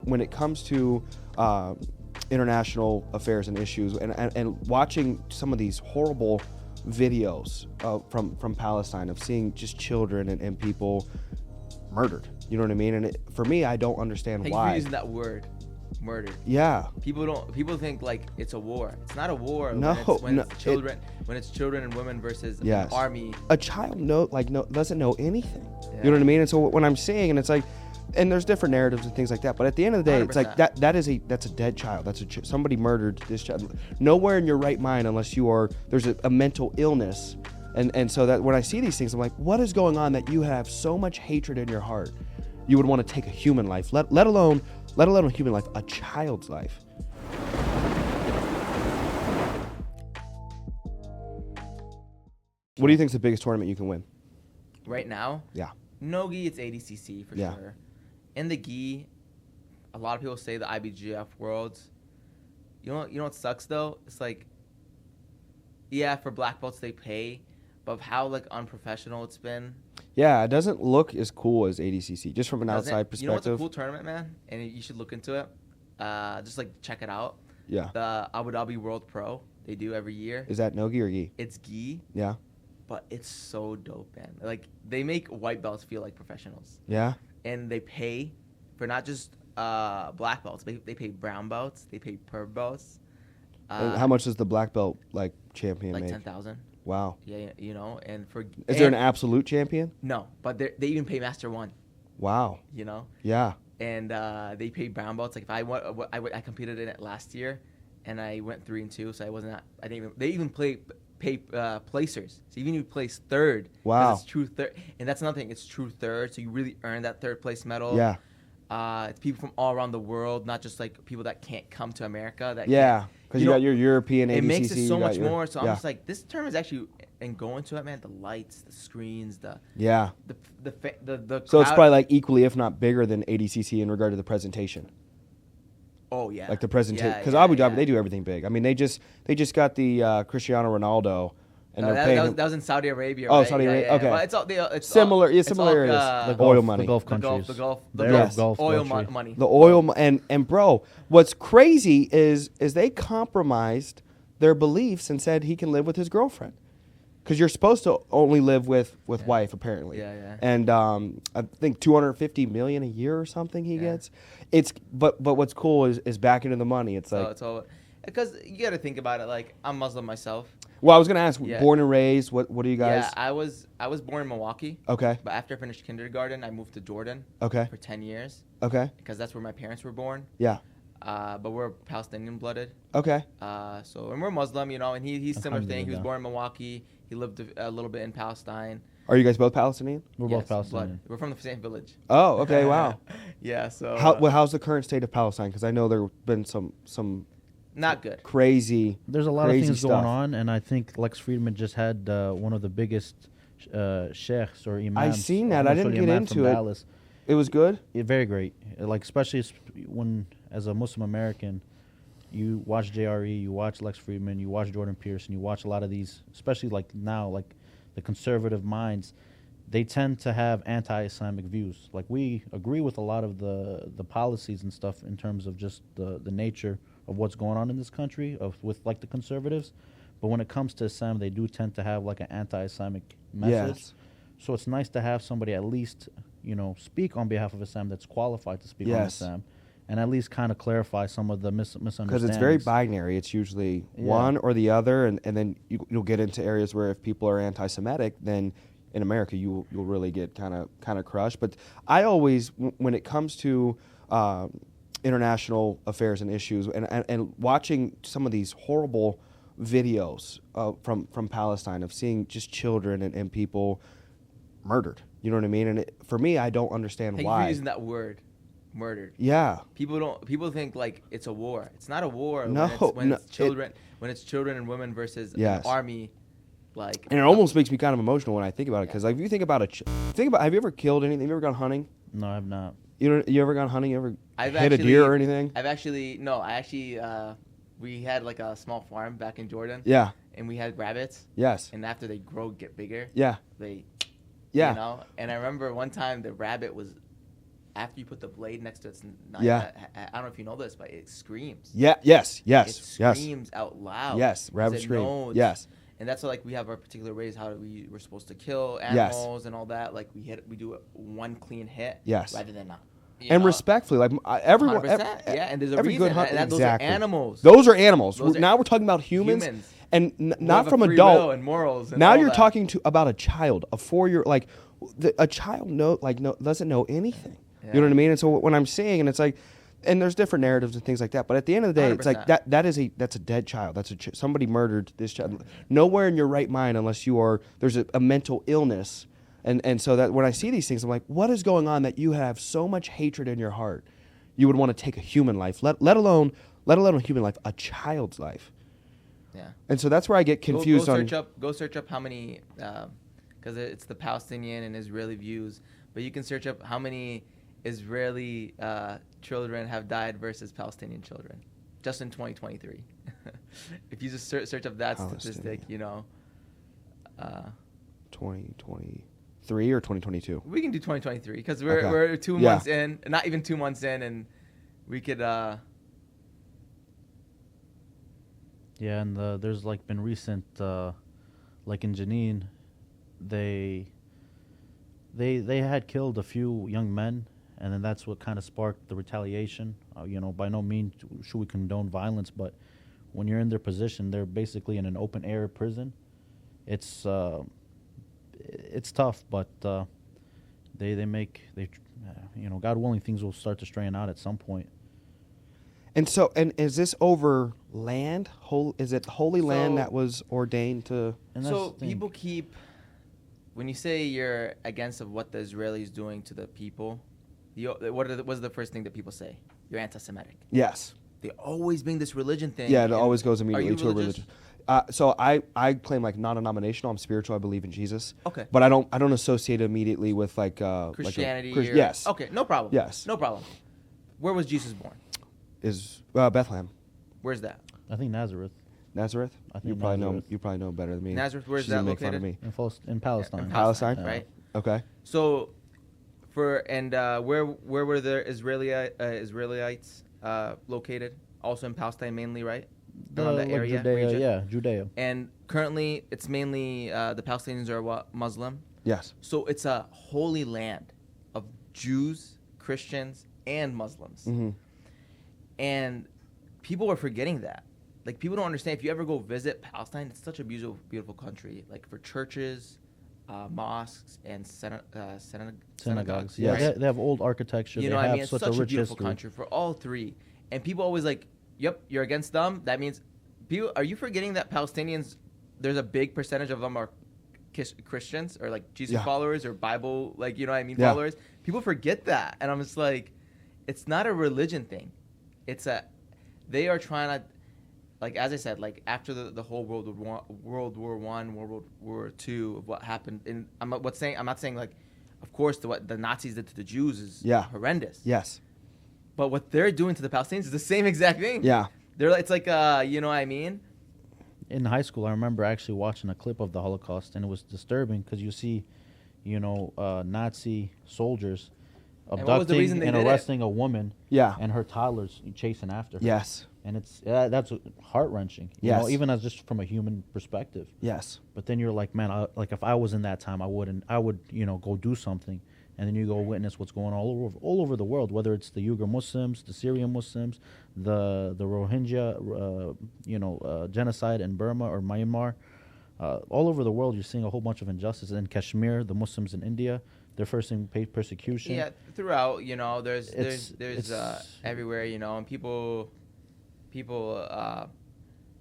when it comes to international affairs and issues, and watching some of these horrible videos from Palestine of seeing just children and people murdered. You know what I mean? And for me, I don't understand why. You're using that word, murdered. Yeah. People think like it's a war. It's not a war. No, when it's children and women versus an army. A child doesn't know anything. Yeah. You know what I mean? And so when I'm seeing, and it's like, and there's different narratives and things like that, but at the end of the day, 100%. It's like that's a dead child. That's somebody murdered this child. Nowhere in your right mind unless there's a mental illness. And so that when I see these things, I'm like, what is going on that you have so much hatred in your heart? You would want to take a human life, let alone a human life, a child's life. What do you think is the biggest tournament you can win? Right now? Yeah. No gi, it's ADCC for sure. In the gi, a lot of people say the IBJJF Worlds. You know what sucks though? It's like, yeah, for black belts they pay, but of how like unprofessional it's been. Yeah, it doesn't look as cool as ADCC, just from an outside perspective. You know what's a cool tournament, man? And you should look into it. Just like check it out. Yeah. The Abu Dhabi World Pro, they do every year. Is that no gi or gi? It's gi. Yeah. But it's so dope, man. Like, they make white belts feel like professionals. Yeah. And they pay for not just black belts. They pay brown belts. They pay purple belts. How much does the black belt champion make? Like 10,000. Wow. Yeah, and is there an absolute champion? No, but they even pay Master 1. Wow. Yeah. And they pay brown belts. Like if I competed in it last year, and I went 3-2, so I wasn't. I didn't even. They even pay placers. So even if you place third, wow, it's true third, and that's another thing. It's true third, so you really earn that third place medal. Yeah. It's people from all around the world, not just like people that can't come to America. Because you got your European ADCC. It makes it so much more. So I'm just like, this tournament is actually, and going to it, man, the lights, the screens, the So it's probably like equally, if not bigger, than ADCC in regard to the presentation. Oh yeah. Like the presentation, because Abu Dhabi, they do everything big. I mean, they just got the Cristiano Ronaldo. And that was in Saudi Arabia. Oh, right? Saudi Arabia. Okay. Well, it's similar areas. The oil money. The Gulf countries. The Gulf oil money. The oil and bro, what's crazy is they compromised their beliefs and said he can live with his girlfriend, because you're supposed to only live with wife apparently. Yeah. And I think $250 million a year or something he gets. But what's cool is back into the money. It's like it's all because you got to think about it. Like, I'm Muslim myself. Well, I was gonna ask, born and raised, what are you guys? Yeah, I was born in Milwaukee. Okay. But after I finished kindergarten, I moved to Jordan. Okay. For 10 years. Okay. Because that's where my parents were born. Yeah. But we're Palestinian blooded. Okay. And we're Muslim, and he's similar thing. He was born in Milwaukee. He lived a little bit in Palestine. Are you guys both Palestinian? We're both Palestinian. We're from the same village. Oh, okay, wow. Yeah. So. How's the current state of Palestine? Because I know there have been some. Not good. Crazy. There's a lot of things stuff going on, and I think Lex Friedman just had one of the biggest sheikhs or imams. I've seen that. I didn't get into it. Dallas. It was good? Yeah, very great. Like, especially when, as a Muslim American, you watch JRE, you watch Lex Friedman, you watch Jordan Peterson, you watch a lot of these, especially like now, like the conservative minds, they tend to have anti-Islamic views. Like, we agree with a lot of the policies and stuff in terms of just the nature of what's going on in this country with like the conservatives, but when it comes to Islam, they do tend to have like an anti-Islamic message. Yes. So it's nice to have somebody at least, speak on behalf of Islam that's qualified to speak on Islam, and at least kind of clarify some of the misunderstandings. Because it's very binary. It's usually one or the other, and then you'll get into areas where if people are anti-Semitic, then in America you'll really get kind of crushed. But I always, when it comes to international affairs and issues, and watching some of these horrible videos from Palestine of seeing just children and people murdered. You know what I mean? And for me, I don't understand why. You're using that word, murdered. Yeah. People think like it's a war. It's not a war. No. When it's children and women versus an army. Like, and it almost makes me kind of emotional when I think about it, because like, if you think about have you ever killed anything? Have you ever gone hunting? No, I have not. You ever gone hunting? You ever hit a deer or anything? We had like a small farm back in Jordan. Yeah. And we had rabbits. Yes. And after they get bigger. Yeah. And I remember one time the rabbit was after you put the blade next to its knife, Yeah. I don't know if you know this, but it screams. Yeah. Yes. It Yes. screams out loud. Yes. Rabbit 'cause it scream. knows. Yes. And that's why, like, we have our particular ways how we're supposed to kill animals and all that. Like we do it one clean hit. Yes. Rather than not. And respectfully, like everyone, 100%. Yeah, and there's a every reason. good hunt, and those exactly. are animals. Those are animals. Those are Now we're talking about humans. And Who not have from a free adult. will and morals. And Now all you're that. talking about a child, a 4-year, like a child doesn't know anything. Yeah. You know what I mean? And so when I'm saying, and it's like, and there's different narratives and things like that. But at the end of the day, it's like 100%. that's a dead child. That's somebody murdered this child. Nowhere in your right mind unless there's a mental illness. And so that when I see these things, I'm like, what is going on that you have so much hatred in your heart? You would want to take a human life, let alone a human life, a child's life. Yeah. And so that's where I get confused Go search up how many, because it's the Palestinian and Israeli views, but you can search up how many Israeli children have died versus Palestinian children, just in 2023. If you just search up that statistic, 2023 or 2022. We can do 2023 because we're 2 months in, not even 2 months in, and we could. Yeah, and there's like been recent, like in Jenin, they had killed a few young men, and then that's what kind of sparked the retaliation. By no means should we condone violence, but when you're in their position, they're basically in an open air prison. It's tough, but God willing, things will start to straighten out at some point. And is this over land? Is it holy land that was ordained to? So people keep, when you say you're against of what the Israelis doing to the people, what's the first thing that people say? You're anti-Semitic. Yes. They always bring this religion thing. Yeah, it always goes immediately to religious? a religion. So I claim like non-denominational. I'm spiritual. I believe in Jesus. Okay. But I don't associate it immediately with like Christianity. Yes. Okay, no problem. Yes. No problem. Where was Jesus born? Is Bethlehem. Where's that? I think Nazareth. Nazareth? I think you probably Nazareth. know better than me. Nazareth, where's She's that gonna make fun located? of me. In Palestine. In Palestine? Right. Okay. So, where were the Israelites located? Also in Palestine, mainly, right? Around that area, Judea, region? yeah, Judea. And currently, it's mainly the Palestinians are what, Muslim. Yes. So it's a holy land of Jews, Christians, and Muslims. Mm-hmm. And people are forgetting that. Like, people don't understand. If you ever go visit Palestine, it's such a beautiful, beautiful country. Like, for churches, mosques, and synagogues. Yeah, right? they have old architecture. You know they what I have mean? It's such such a rich beautiful history. country for all three. And people always like, yep, you're against them. That means, are you forgetting that Palestinians, there's a big percentage of them are Christians or like Jesus followers or Bible, like, you know what I mean, followers. People forget that. And I'm just like, it's not a religion thing. They are trying to, like, as I said, like, after the whole World War I, World War II of what happened, and I'm not saying like, of course, what the Nazis did to the Jews is horrendous. Yes. But what they're doing to the Palestinians is the same exact thing. Yeah. It's like, you know what I mean? In high school, I remember actually watching a clip of the Holocaust, and it was disturbing because you see, Nazi soldiers abducting and arresting a woman, and her toddlers chasing after her. Yes. And that's heart wrenching. Yes. Even as just from a human perspective. Yes. But then you're like, man, if I was in that time, I would go do something. And then you go witness what's going on all over the world, whether it's the Uyghur Muslims, the Syrian Muslims, the Rohingya, genocide in Burma or Myanmar. All over the world, you're seeing a whole bunch of injustice. In Kashmir, the Muslims in India, they're facing persecution. Yeah, throughout, there's everywhere, and people,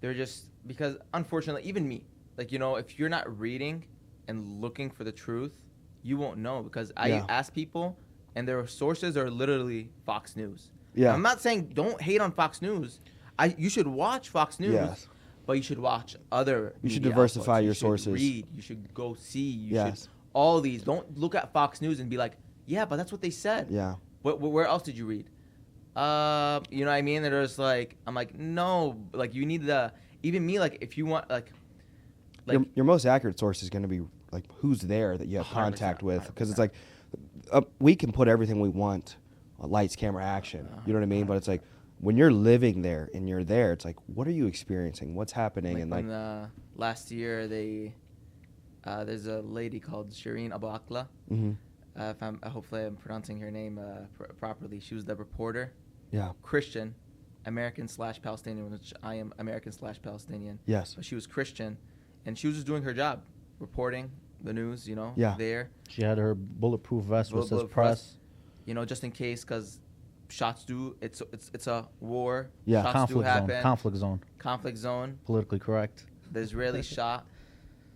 they're just, because unfortunately, even me, like, if you're not reading and looking for the truth, you won't know, because I ask people, and their sources are literally Fox News. Yeah. I'm not saying don't hate on Fox News. You should watch Fox News, but you should watch other. You should diversify your sources. Read. You should go see. You should all these. Don't look at Fox News and be like, yeah, but that's what they said. Yeah. Where else did you read? You know what I mean? And there's like, I'm like, no, like you need even me, like if you want, like your most accurate source is going to be like who's there that you have contact with, because it's like we can put everything we want lights, camera, action. You know what I mean? But it's like when you're living there and you're there, it's like, what are you experiencing? What's happening? And when, last year there's a lady called Shireen Abu Akleh. Hopefully I'm pronouncing her name properly. She was the reporter. Yeah. Christian, American/Palestinian, which I am American/Palestinian. Yes. But she was Christian, and she was just doing her job, reporting the news. There. She had her bulletproof vest, which says press. Just in case, because shots do. It's a war. Yeah. Shots Conflict do happen. zone. Conflict zone. Politically correct. The Israeli shot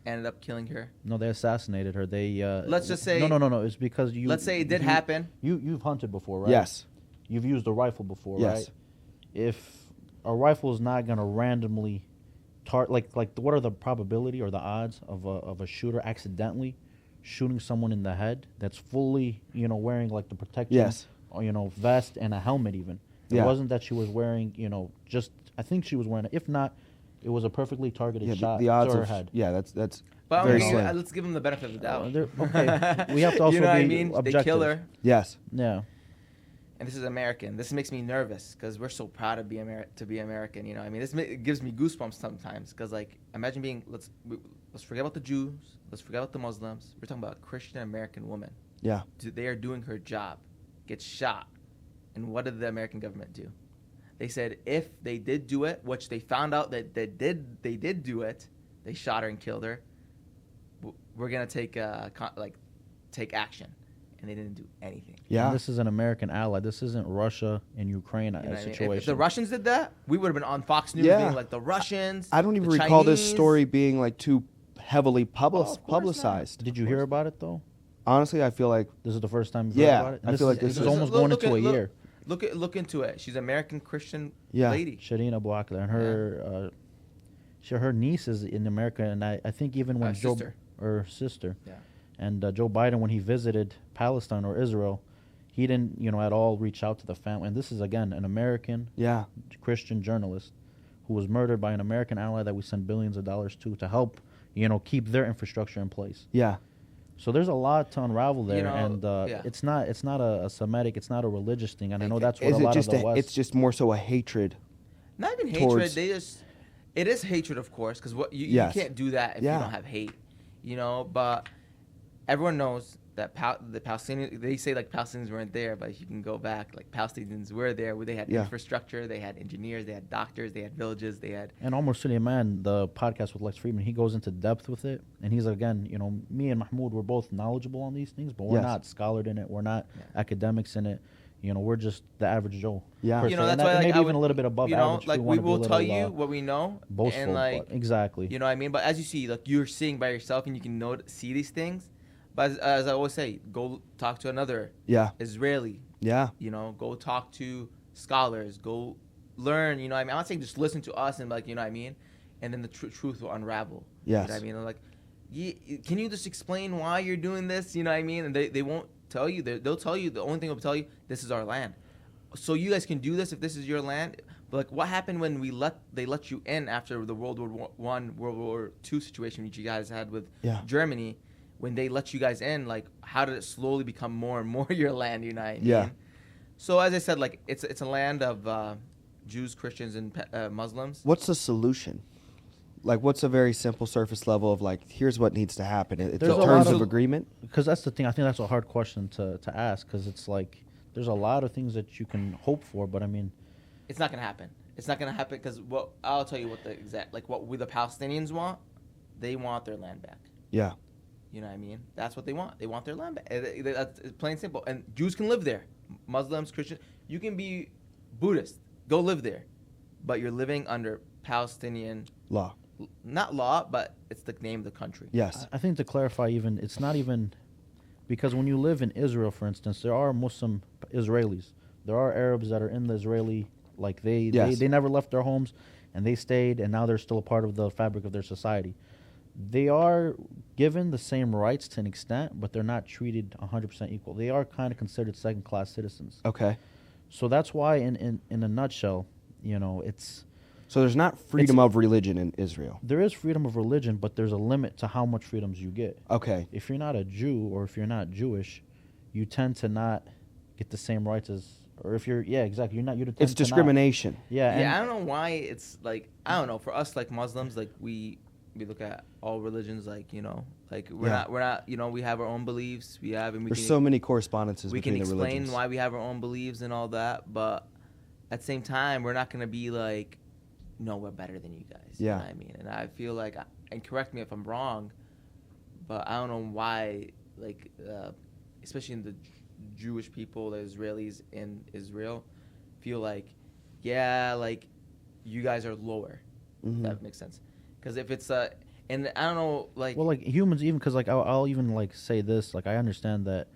ended up killing her. No, they assassinated her. They let's just say no. It's because you. Let's say it did happen. You've hunted before, right? Yes. You've used a rifle before, Yes. right? If a rifle is not gonna randomly what are the probability or the odds of a shooter accidentally shooting someone in the head that's fully wearing like the protection vest and a helmet even. It wasn't that she was wearing just I think she was wearing it. If not, it was a perfectly targeted shot the odds to her of head. Yeah, that's But very slim. let's give them the benefit of the doubt. Okay, we have to also you know be what I mean? objective. They kill her. Yes. Yeah. And this is American. This makes me nervous because we're so proud to be American. You know, what I mean, it gives me goosebumps sometimes because, like, imagine being let's forget about the Jews, let's forget about the Muslims. We're talking about a Christian American woman. Yeah. They are doing her job, gets shot, and what did the American government do? They said if they did do it, which they found out that they did do it, they shot her and killed her. We're gonna take action. And they didn't do anything. Yeah. And this is an American ally. This isn't Russia and Ukraine situation. If the Russians did that, we would have been on Fox News being like the Russians. I don't even recall this story being like too heavily publicized. Did you hear about it though? Honestly, I feel like this is the first time you've heard about it. I feel like this is almost going into a year. Look into it. She's an American Christian lady. Shireen Abu Akleh, and her niece is in America, and I think even when sister. Yeah. And Joe Biden, when he visited Palestine or Israel, he didn't, at all reach out to the family. And this is, again, an American Christian journalist who was murdered by an American ally that we send billions of dollars to help, keep their infrastructure in place. Yeah. So there's a lot to unravel there, and it's not a Semitic, it's not a religious thing, and I know that's what a lot of the West. It's just more so a hatred. Not even hatred. It is hatred, of course, because you can't do that if you don't have hate, But everyone knows that the Palestinians, they say like Palestinians weren't there, but if you can go back, like Palestinians were there, where they had infrastructure, they had engineers, they had doctors, they had villages, they had. And Omar Suleiman, the podcast with Lex Friedman, he goes into depth with it, and he's again, me and Mahmoud, we're both knowledgeable on these things, but we're not scholared in it, we're not academics in it. We're just the average Joe. Yeah. That's why maybe even a little bit above average. Like we will tell you what we know. Boastful, and like exactly. You know what I mean? But as you see, like you're seeing by yourself, and you can see these things. But as I always say, go talk to another Israeli. Yeah. Go talk to scholars. Go learn. I'm not saying just listen to us and like, you know what I mean? And then the truth will unravel. Yes. You know what I mean? Like, can you just explain why you're doing this? You know what I mean? And they won't tell you. They'll tell you, the only thing they'll tell you, this is our land. So you guys can do this if this is your land. But like, what happened when they let you in after the World War I, World War II situation which you guys had with Germany? When they let you guys in, like, how did it slowly become more and more your land? You know what I mean? Yeah. So as I said, like, it's a land of Jews, Christians, and Muslims. What's the solution? Like, what's a very simple surface level of like, here's what needs to happen? It's terms of agreement. Because that's the thing. I think that's a hard question to ask. Because it's like there's a lot of things that you can hope for, but I mean, it's not gonna happen. It's not gonna happen because I'll tell you what the Palestinians want. They want their land back. Yeah. You know what I mean? That's what they want. They want their land back. That's plain and simple. And Jews can live there. Muslims, Christians. You can be Buddhist. Go live there. But you're living under Palestinian law. Not law, but it's the name of the country. Yes. I think to clarify even, it's not even... Because when you live in Israel, for instance, there are Muslim Israelis. There are Arabs that are in the Israeli... Like, they never left their homes, and they stayed, and now they're still a part of the fabric of their society. They are given the same rights to an extent, but they're not treated 100% equal. They are kind of considered second-class citizens. Okay. So that's why, in a nutshell, it's... So there's not freedom of religion in Israel? There is freedom of religion, but there's a limit to how much freedoms you get. Okay. If you're not a Jew or if you're not Jewish, you tend to not get the same rights as, or if you're, exactly, you're not, you're It's discrimination. Yeah, I don't know why it's like, I don't know, for us like Muslims, like we look at all religions like, like we're not, we have our own beliefs, there's so many correspondences between the religions. We can explain why we have our own beliefs and all that, but at the same time, we're not going to be like, no, we're better than you guys. You know what I mean? And I feel like, and correct me if I'm wrong, but I don't know why, like, especially in the Jewish people, the Israelis in Israel, feel like, like, you guys are lower. If that makes sense. Because if it's and I don't know, like, well, like humans, even because like I'll even like say this, like I understand that,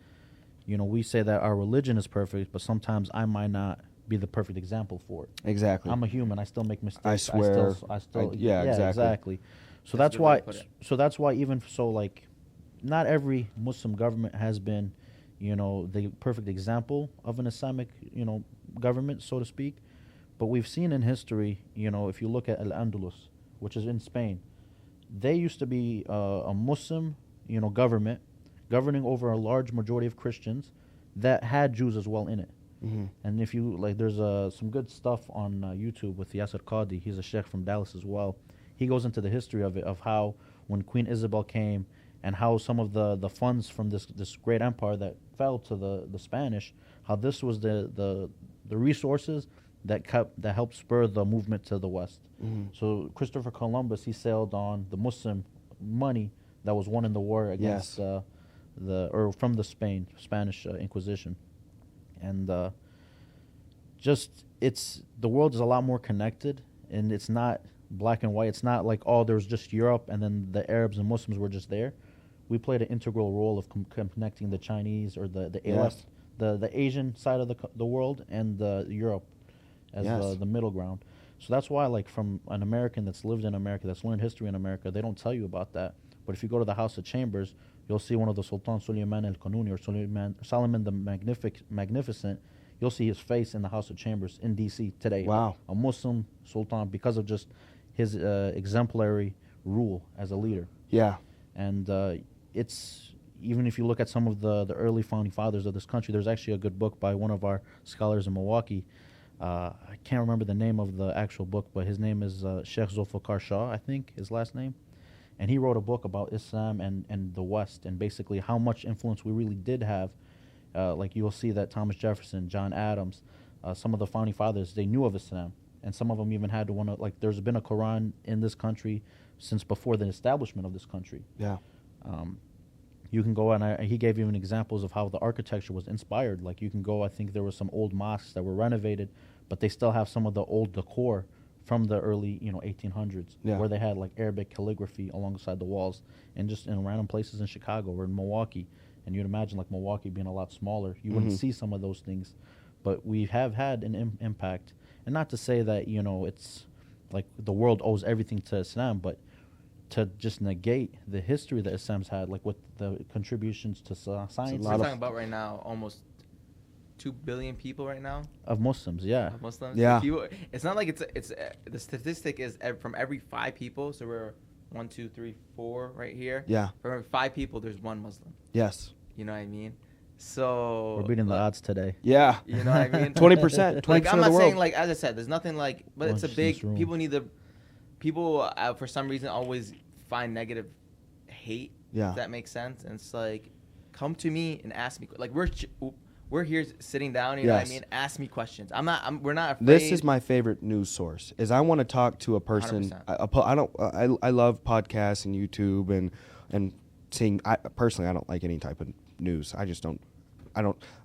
we say that our religion is perfect, but sometimes I might not be the perfect example for it. Exactly. I'm a human. I still make mistakes. I swear. Exactly. So that's why. So that's why even so, like, not every Muslim government has been, the perfect example of an Islamic, government, so to speak. But we've seen in history, if you look at Al-Andalus, which is in Spain, they used to be a Muslim, government governing over a large majority of Christians that had Jews as well in it. And if you like, there's some good stuff on YouTube with Yasser Qadi. He's a sheikh from Dallas as well. He goes into the history of it, of how when Queen Isabel came and how some of the funds from this great empire that fell to the Spanish, how this was the resources that helped spur the movement to the West. So Christopher Columbus, he sailed on the Muslim money that was won in the war against from the Spanish Inquisition. And the world is a lot more connected, and it's not black and white. It's not like, there's just Europe and then the Arabs and Muslims were just there. We played an integral role of connecting the Chinese or the Asian side of the world and Europe as the middle ground. So that's why, like, from an American that's lived in America, that's learned history in America, they don't tell you about that. But if you go to the House of Chambers, you'll see one of the Sultan Suleiman al-Qanuni or Solomon the Magnificent. You'll see his face in the House of Chambers in D.C. today. Wow. A Muslim sultan, because of just his exemplary rule as a leader. Yeah. And it's, even if you look at some of the early founding fathers of this country, there's actually a good book by one of our scholars in Milwaukee. I can't remember the name of the actual book, but his name is Sheikh Zulfikar Shah, I think, his last name. And he wrote a book about Islam and the West, and basically how much influence we really did have. Like, you will see that Thomas Jefferson, John Adams, some of the founding fathers, they knew of Islam. And some of them even had one, like, there's been a Quran in this country since before the establishment of this country. Yeah. You can go, and he gave even examples of how the architecture was inspired. Like, you can go, I think there were some old mosques that were renovated, but they still have some of the old decor from the early, 1800s, where they had like Arabic calligraphy alongside the walls, and just in random places in Chicago or in Milwaukee. And you'd imagine, like, Milwaukee being a lot smaller, you wouldn't see some of those things. But we have had an impact. And not to say that, it's like the world owes everything to Islam, but to just negate the history that Islam's had, like with the contributions to science. We're talking about right now almost 2 billion people right now of Muslims. Yeah, of Muslims. Yeah, people, it's not like it's the statistic is from every 5 people. So we're 1, 2, 3, 4 right here. Yeah, for every 5 people, there's 1 Muslim. Yes, you know what I mean. So we're beating the odds today. Yeah, you know what I mean. 20%. Like, I'm not saying, like, as I said, there's nothing like, but it's a big. People for some reason always find negative hate. Yeah, if that makes sense. And it's like, come to me and ask me. Like, we're here sitting down, you know what I mean? Ask me questions. We're not afraid. This is my favorite news source. Is I want to talk to a person. I love podcasts and YouTube and seeing. Personally, I don't like any type of news. I just don't.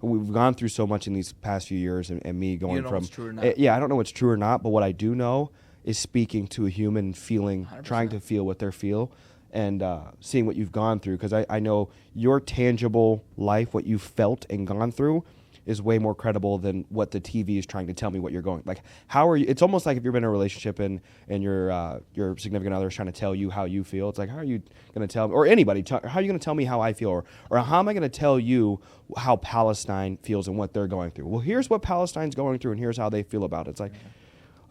We've gone through so much in these past few years, and me going you don't know from. What's true or not. Yeah, I don't know what's true or not, but what I do know is speaking to a human, feeling, 100%. trying to feel what they feel. And seeing what you've gone through, because I know your tangible life, what you've felt and gone through, is way more credible than what the TV is trying to tell me what you're going. Like, how are you? It's almost like if you've been in a relationship and your significant other is trying to tell you how you feel. It's like, how are you going to tell me, or anybody, how are you going to tell me how I feel, or how am I going to tell you how Palestine feels and what they're going through? Well, here's what Palestine's going through, and here's how they feel about it. It's like,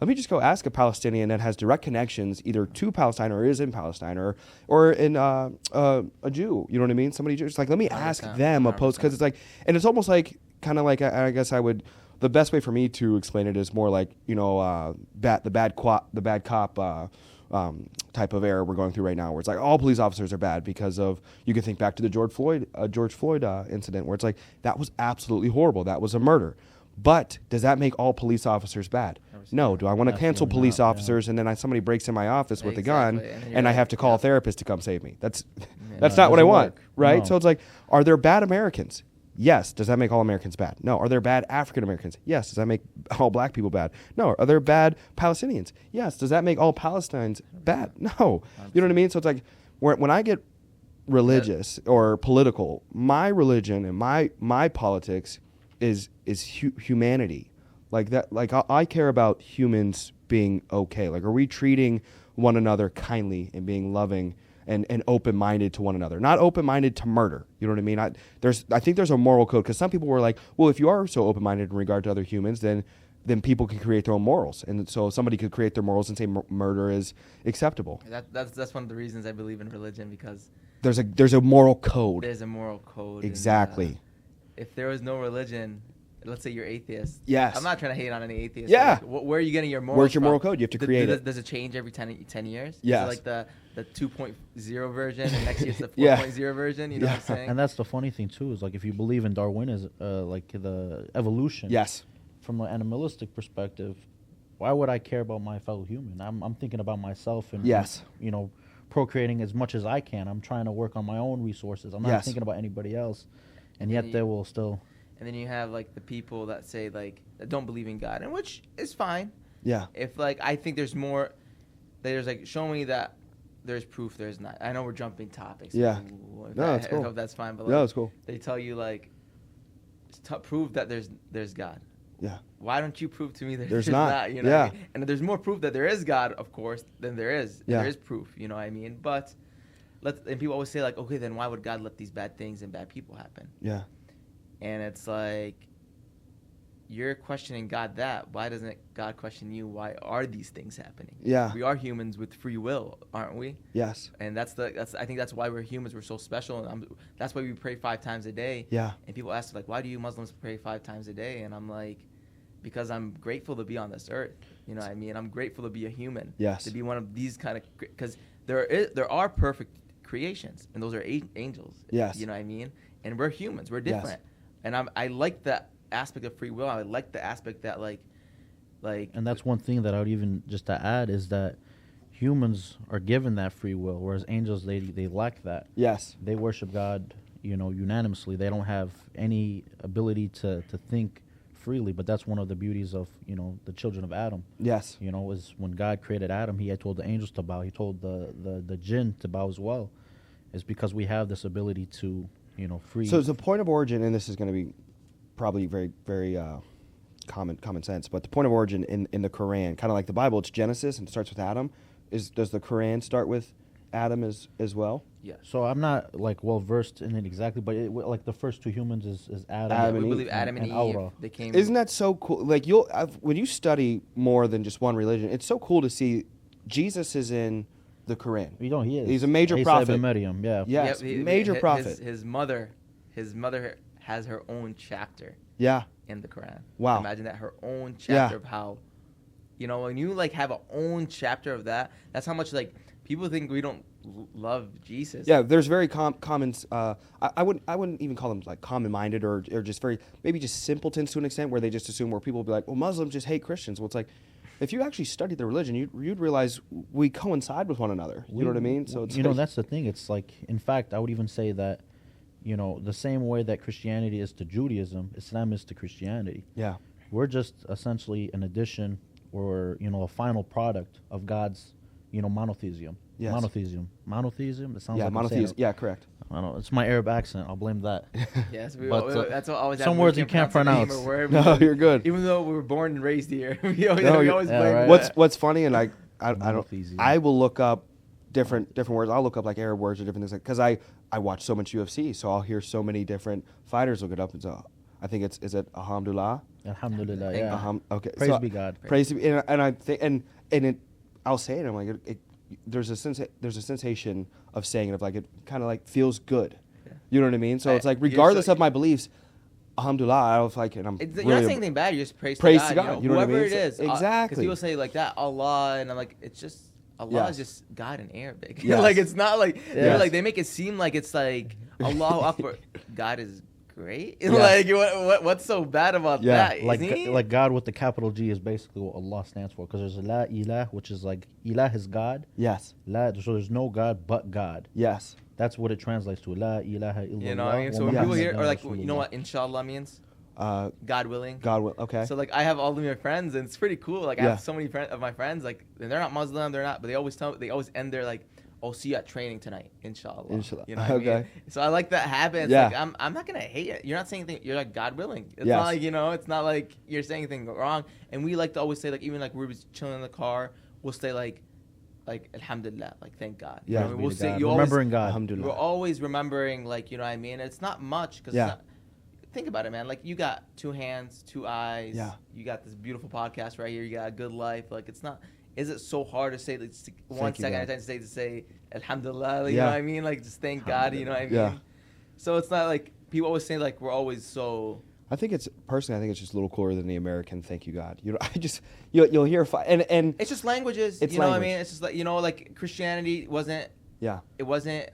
let me just go ask a Palestinian that has direct connections either to Palestine or is in Palestine or in a Jew. You know what I mean? Somebody just like, let me ask them opposed, because it's like, and it's almost like kind of like I guess I would. The best way for me to explain it is more like the bad cop type of era we're going through right now, where it's like all police officers are bad because of. You can think back to the George Floyd incident, where it's like that was absolutely horrible. That was a murder. But does that make all police officers bad? No. Do I want to cancel police officers and then somebody breaks in my office with a gun and I have to call a therapist to come save me? That's not what I want, right? No. So it's like, are there bad Americans? Yes. Does that make all Americans bad? No. Are there bad African Americans? Yes. Does that make all black people bad? No. Are there bad Palestinians? Yes. Does that make all Palestinians bad? No. You know what I mean? So it's like when I get religious or political, my religion and my politics is humanity. Like that. Like I care about humans being okay. Like, are we treating one another kindly and being loving and open-minded to one another, not open-minded to murder? You know what I mean? I think there's a moral code, because some people were like, well, if you are so open-minded in regard to other humans, then people can create their own morals, and so somebody could create their morals and say murder is acceptable. That's one of the reasons I believe in religion, because there's a moral code. There's a moral code. Exactly. And, if there was no religion, let's say you're atheist. Yes. I'm not trying to hate on any atheist. Yeah. Like, where are you getting your morals Where's your moral from? code? You have to create it. Does it change every 10 years? Yes. Is it like the 2.0 version, and next year's the 4.0 version? You know what I'm saying? And that's the funny thing too, is like if you believe in Darwinism, like the evolution. Yes. From an animalistic perspective, why would I care about my fellow human? I'm thinking about myself and procreating as much as I can. I'm trying to work on my own resources. I'm not thinking about anybody else, and yet they will still. And then you have like the people that say like that don't believe in God, and which is fine. Yeah. If like I think there's more, there's like show me that there's proof there's not. I know we're jumping topics. Yeah. That's cool. I hope that's fine. But like, no, it's cool. They tell you like prove that there's God. Yeah. Why don't you prove to me that there's not? You know what I mean? And there's more proof that there is God, of course, than there is. Yeah. There is proof. You know what I mean? But and people always say like, okay, then why would God let these bad things and bad people happen? Yeah. And it's like, you're questioning God that. Why doesn't God question you? Why are these things happening? Yeah. We are humans with free will, aren't we? Yes. And I think that's why we're humans. We're so special. And that's why we pray 5 times a day. Yeah. And people ask like, why do you Muslims pray 5 times a day? And I'm like, because I'm grateful to be on this earth. You know what I mean? I'm grateful to be a human. Yes. To be one of these kind of, because there are perfect creations, and those are angels. Yes. You know what I mean? And we're humans. We're different. Yes. And I like that aspect of free will. I like the aspect that like. And that's one thing that I would even just to add is that humans are given that free will, whereas angels they lack that. Yes. They worship God, unanimously. They don't have any ability to think freely. But that's one of the beauties of the children of Adam. Yes. Is when God created Adam, He had told the angels to bow. He told the jinn to bow as well. It's because we have this ability to free. So the point of origin, and this is going to be probably very, very common sense, but the point of origin in the Quran, kind of like the Bible, it's Genesis and it starts with Adam. Does the Quran start with Adam as well? Yeah. So I'm not like well versed in it exactly, but like the first 2 humans is Adam. We believe Adam and Eve. They came. Isn't that so cool? Like when you study more than just one religion, it's so cool to see Jesus is in the Quran. He is. He's a major prophet. Maryam, yeah. Yes, major prophet. His mother has her own chapter. Yeah. In the Quran. Wow. Imagine that, her own chapter of how, when you like have an own chapter of that, that's how much like people think we don't love Jesus. Yeah, there's very common. I wouldn't even call them like common-minded or just maybe just simpletons to an extent, where they just assume where people will be like, well, Muslims just hate Christians. Well, it's like, if you actually studied the religion, you'd realize we coincide with one another. You know what I mean? So it's that's the thing. It's like, in fact, I would even say that, the same way that Christianity is to Judaism, Islam is to Christianity. Yeah. We're just essentially an addition or, a final product of God's, monotheism. Yes. Monotheism? That sounds like monotheism. Yeah, correct. I don't know. It's my Arab accent. I'll blame that. Yes, that's what always some words you can't pronounce. No, you're good. Even though we were born and raised here, we always blame. Right. What's funny, and I will look up different words. I'll look up like Arab words or different things, because I watch so much UFC, so I'll hear so many different fighters look it up. And so I think is it Alhamdulillah? Alhamdulillah, yeah. Okay. Praise be God. Praise be, and I think and it, I'll say it. I'm like there's a sensation of saying it, of like it kind of like feels good. Yeah. You know what I mean? So it's like regardless of my beliefs, alhamdulillah, I was like, and I'm You're really not saying anything bad. You just praise to God. God. You know what I whoever mean? it is. Exactly. Because people say like that, Allah, and I'm like, it's just Allah Yes. is just God in Arabic. Yes. Like it's not like Yes. like they make it seem like it's like Allahu Akbar. God is great. Yes. Like what's so bad about that? Like Isn't he? like God with the capital G is basically what Allah stands for, because there's a la ilah, which is like ilah is God. Yes. La, so there's no God but God. Yes. That's what it translates to. La ilaha illallah. You know what I mean? So when Yes. people hear, or like, Rasulullah. you know what inshallah means? God willing. God will. Okay. So like I have all of my friends, and it's pretty cool. Like I Yeah. have so many of my friends, like and they're not Muslim, they're not, but they always end their like, "Oh, see you at training tonight, inshallah." Inshallah. You know what I Okay. mean? So I like that habit. It's Yeah. like I'm not gonna hate it. You're not saying anything. You're like God willing. It's Yes. not like it's not like you're saying anything wrong. And we like to always say like even like we're chilling in the car, we'll say like alhamdulillah, like thank God. Yeah. You know what I mean? We'll say Remembering God. Alhamdulillah. we're always remembering, like, you know what I mean? It's not much because Yeah. think about it, man. Like, you got 2 hands, 2 eyes. Yeah. You got this beautiful podcast right here. You got a good life. Like, it's not. Is it so hard to say like, one you, second God. at a time to say alhamdulillah? Like, you Yeah. know what I mean? Like, just thank God. You know what I mean? Yeah. So it's not like people always say like we're always so. I think it's just a little cooler than the American "Thank you, God." You know, you'll hear and It's just languages. It's you know what I language. mean? It's just like like Christianity wasn't. yeah, It wasn't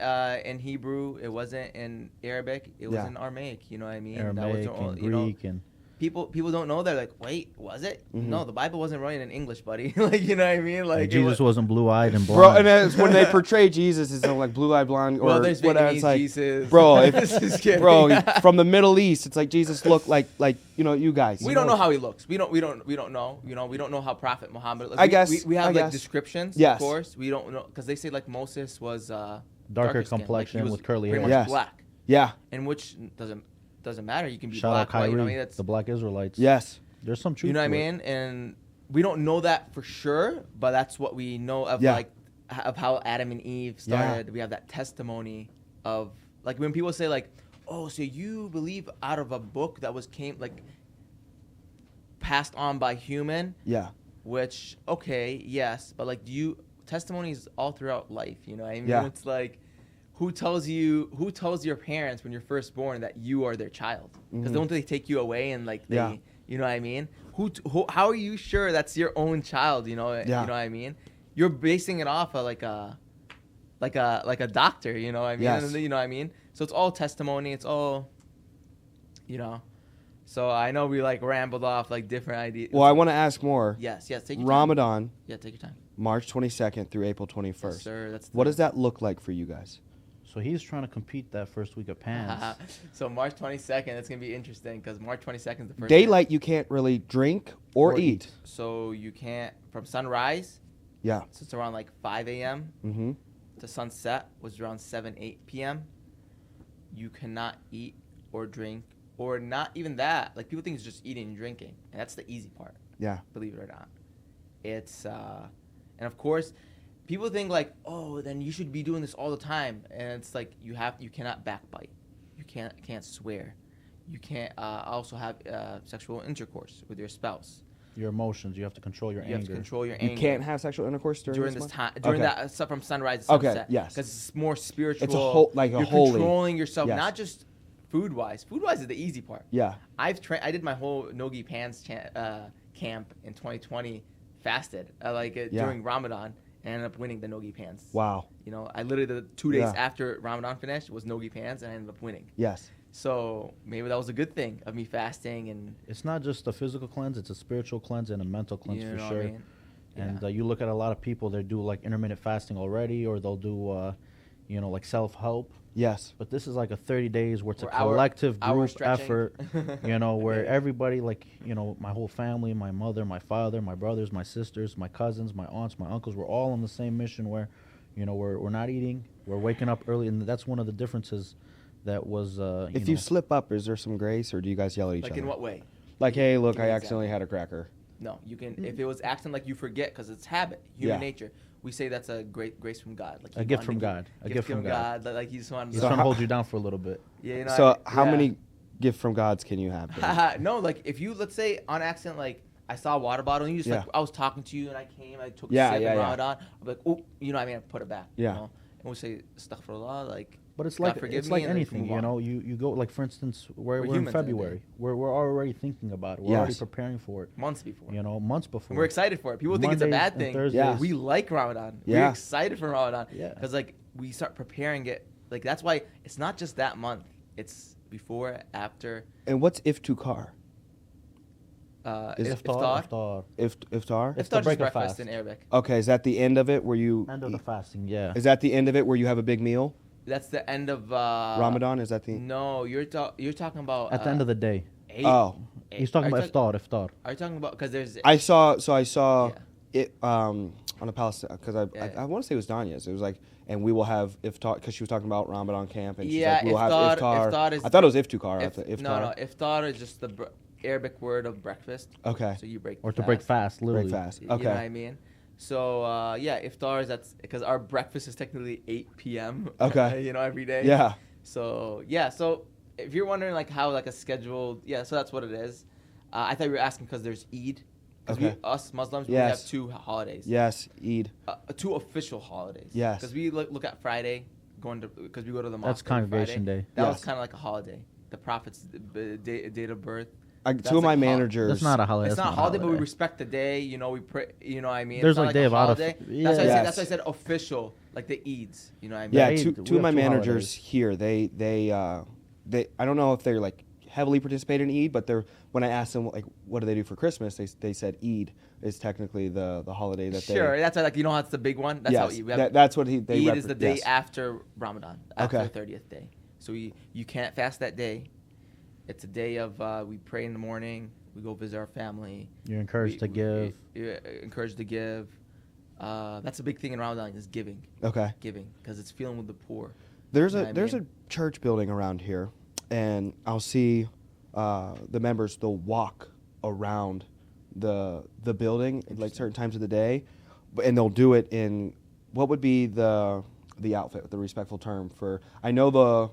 in Hebrew. It wasn't in Arabic. It was Yeah. in Aramaic. You know what I mean? Aramaic That was and you know, Greek and people don't know. They're like, wait, was it? Mhm. No, the Bible wasn't written in English, buddy. Like, you know what I mean? Like Jesus wasn't blue-eyed and bro. blind. And it's when they portray Jesus as like blue-eyed blonde or well, there's whatever. Vietnamese It's like, Jesus. bro, Just kidding. bro, from the Middle East, it's like Jesus looked like you guys. We don't know how he looks. We don't know. You know, we don't know how Prophet Muhammad. Like, I guess- we have I like guess. descriptions. Yes. Of course, we don't know because they say like Moses was Darker skin. complexion Like, he was with curly pretty hair. much Yes. black, Yeah. and which doesn't matter. You can be Shout black, out white. Kyrie, You know what I mean? That's the Black Israelites. Yes. There's some truth. you know what I to it. mean? And we don't know that for sure, but that's what we know of Yeah. like of how Adam and Eve started. We have that testimony of like when people say like, "Oh, so you believe out of a book that came passed on by human?" Yeah. Which okay, yes, but like testimonies all throughout life, you know what I mean? Yeah. It's like who tells your parents when you're first born that you are their child? Because Mhm. don't they take you away and like they Yeah. you know what I mean? How are you sure that's your own child, you know? Yeah. You know what I mean? You're basing it off of like a doctor, you know what I mean? Yes. And, you know what I mean? So it's all testimony, it's all you know. So I know we like rambled off like different ideas. Well, I want to ask more. Yes, take your time. Ramadan, Yeah, take your time. March 22nd through April 21st. Yes, sir. That's What does that look like for you guys? So he's trying to compete that first week of pants. So March 22nd, that's gonna be interesting because March 22nd is the first Daylight, you can't really drink or eat. day. So you can't from sunrise. Yeah. So it's around like 5 a.m. Mm-hmm. to sunset was around 8 p.m. You cannot eat or drink or not even that. Like people think it's just eating and drinking, and that's the easy part. Yeah. Believe it or not, it's and of course. People think like, oh, then you should be doing this all the time, and it's like you cannot backbite, you can't swear, you can't also have sexual intercourse with your spouse. Your emotions, you have to control your You anger. have to control your You anger. can't have sexual intercourse during this month? time during Okay. that from sunrise to Okay, sunset. yes. Because it's more spiritual. It's a You're holy. controlling yourself, Yes. not just food wise. Food wise is the easy part. Yeah. I did my whole Nogi Pants camp in 2020, fasted Yeah. during Ramadan. And ended up winning the Nogi Pants. Wow. You know, I literally the 2 days Yeah. after Ramadan finished was Nogi Pants, and I ended up winning. Yes. So maybe that was a good thing of me fasting and. It's not just a physical cleanse; it's a spiritual cleanse and a mental cleanse You for know sure. what I mean? And Yeah. you look at a lot of people; they do like intermittent fasting already, or they'll do, like self-help. Yes. But this is like a 30 days where it's Or a collective hour group stretching. effort, where Yeah. everybody, my whole family, my mother, my father, my brothers, my sisters, my cousins, my aunts, my uncles, we're all on the same mission where, we're not eating, we're waking up early, and that's one of the differences that was, If you slip up, is there some grace, or do you guys yell at each Like other? in what way? Like, hey, look, Give me I an accidentally example. had a cracker. No, you can. If it was acting like you forget, because it's habit, human Yeah. nature. We say that's a great grace from God. Like A he gift wanted from to God. A gift from God. Like he just wanted He's So trying to how- hold you down for a little bit. Yeah, you know. So how yeah. many gift from gods can you have? then? No, like if you let's say on accident, like I saw a water bottle and you just Yeah. like I was talking to you and I came, I took Yeah, a sip yeah, and yeah. Ramadan. I'm like, oh, you know what I mean? I put it back. Yeah. You know? And we say astaghfirullah, like But it's God like forgive it's me, like and then anything, move you on. know. You go like, for instance, we're in humans at the end of the February. day. We're already thinking about it. We're already Yes. preparing for it. Months before. You know, months before. And we're excited for it. People think it's a Mondays bad and thing. Thursdays. Yeah. We like Ramadan. Yeah. We're excited for Ramadan. Yeah. Because like we start preparing it. Like that's why it's not just that month. It's before, after. And what's iftukar? Is it Iftar. Iftar. Iftar? It's the Iftar is break of breakfast fast. in Arabic. Okay, is that the end of it where you? End of the fasting. Yeah. Is that the end of it where you have a big meal? That's the end of Ramadan, is that the? No, you're talking about At the end of the day. Oh, He's talking Are about you Iftar. Are you talking about because there's? I saw Yeah. it on a Palestine because I want to say it was Danya's. It was like, and we will have iftar because she was talking about Ramadan camp and she's Yeah, like, we will have iftar- iftar. iftar is I thought it was iftukar. If, no, iftar is just the Arabic word of breakfast. Okay. So you break Or to fast. break fast, literally. Break fast. You know what I Okay. mean? So yeah, iftar is that's because our breakfast is technically 8 p.m. Okay. you know, every day. Yeah. So yeah, so if you're wondering like how like a scheduled, yeah, so that's what it is. I thought you were asking because there's Eid. Because Okay. us Muslims, we Yes. have two holidays. Yes. Eid. Two official holidays. Yes. Because we look at Friday, because we go to the mosque. That's every Congregation Friday. Day. That was Yes. kind of like a holiday. The Prophet's date of birth. That's Two of my like managers. That's not a holiday. It's that's not a holiday, but we respect the day. You know, we pray. You know what I mean? There's It's not like day a of out of- holiday. yeah. That's why I said. Yes. That's why I said official, like the Eids. You know what I mean? Yeah, Eid, two we of my have two managers holidays. here. They I don't know if they're like heavily participate in Eid, but they're when I asked them like what do they do for Christmas, they said Eid is technically the holiday that Sure, they. that's why, like you know how it's the big one. That's Yes, how Eid. We have, that's what they. Eid is the day yes. after Ramadan, after Okay. the 30th day. So you can't fast that day. It's a day of we pray in the morning. We go visit our family. You're encouraged to give. You're encouraged to give. That's a big thing in Ramadan is giving. Okay. Giving because it's feeling with the poor. There's You know a what I there's mean? a church building around here, and I'll see the members. They'll walk around the building at like certain times of the day, and they'll do it in what would be the outfit, the respectful term for. I know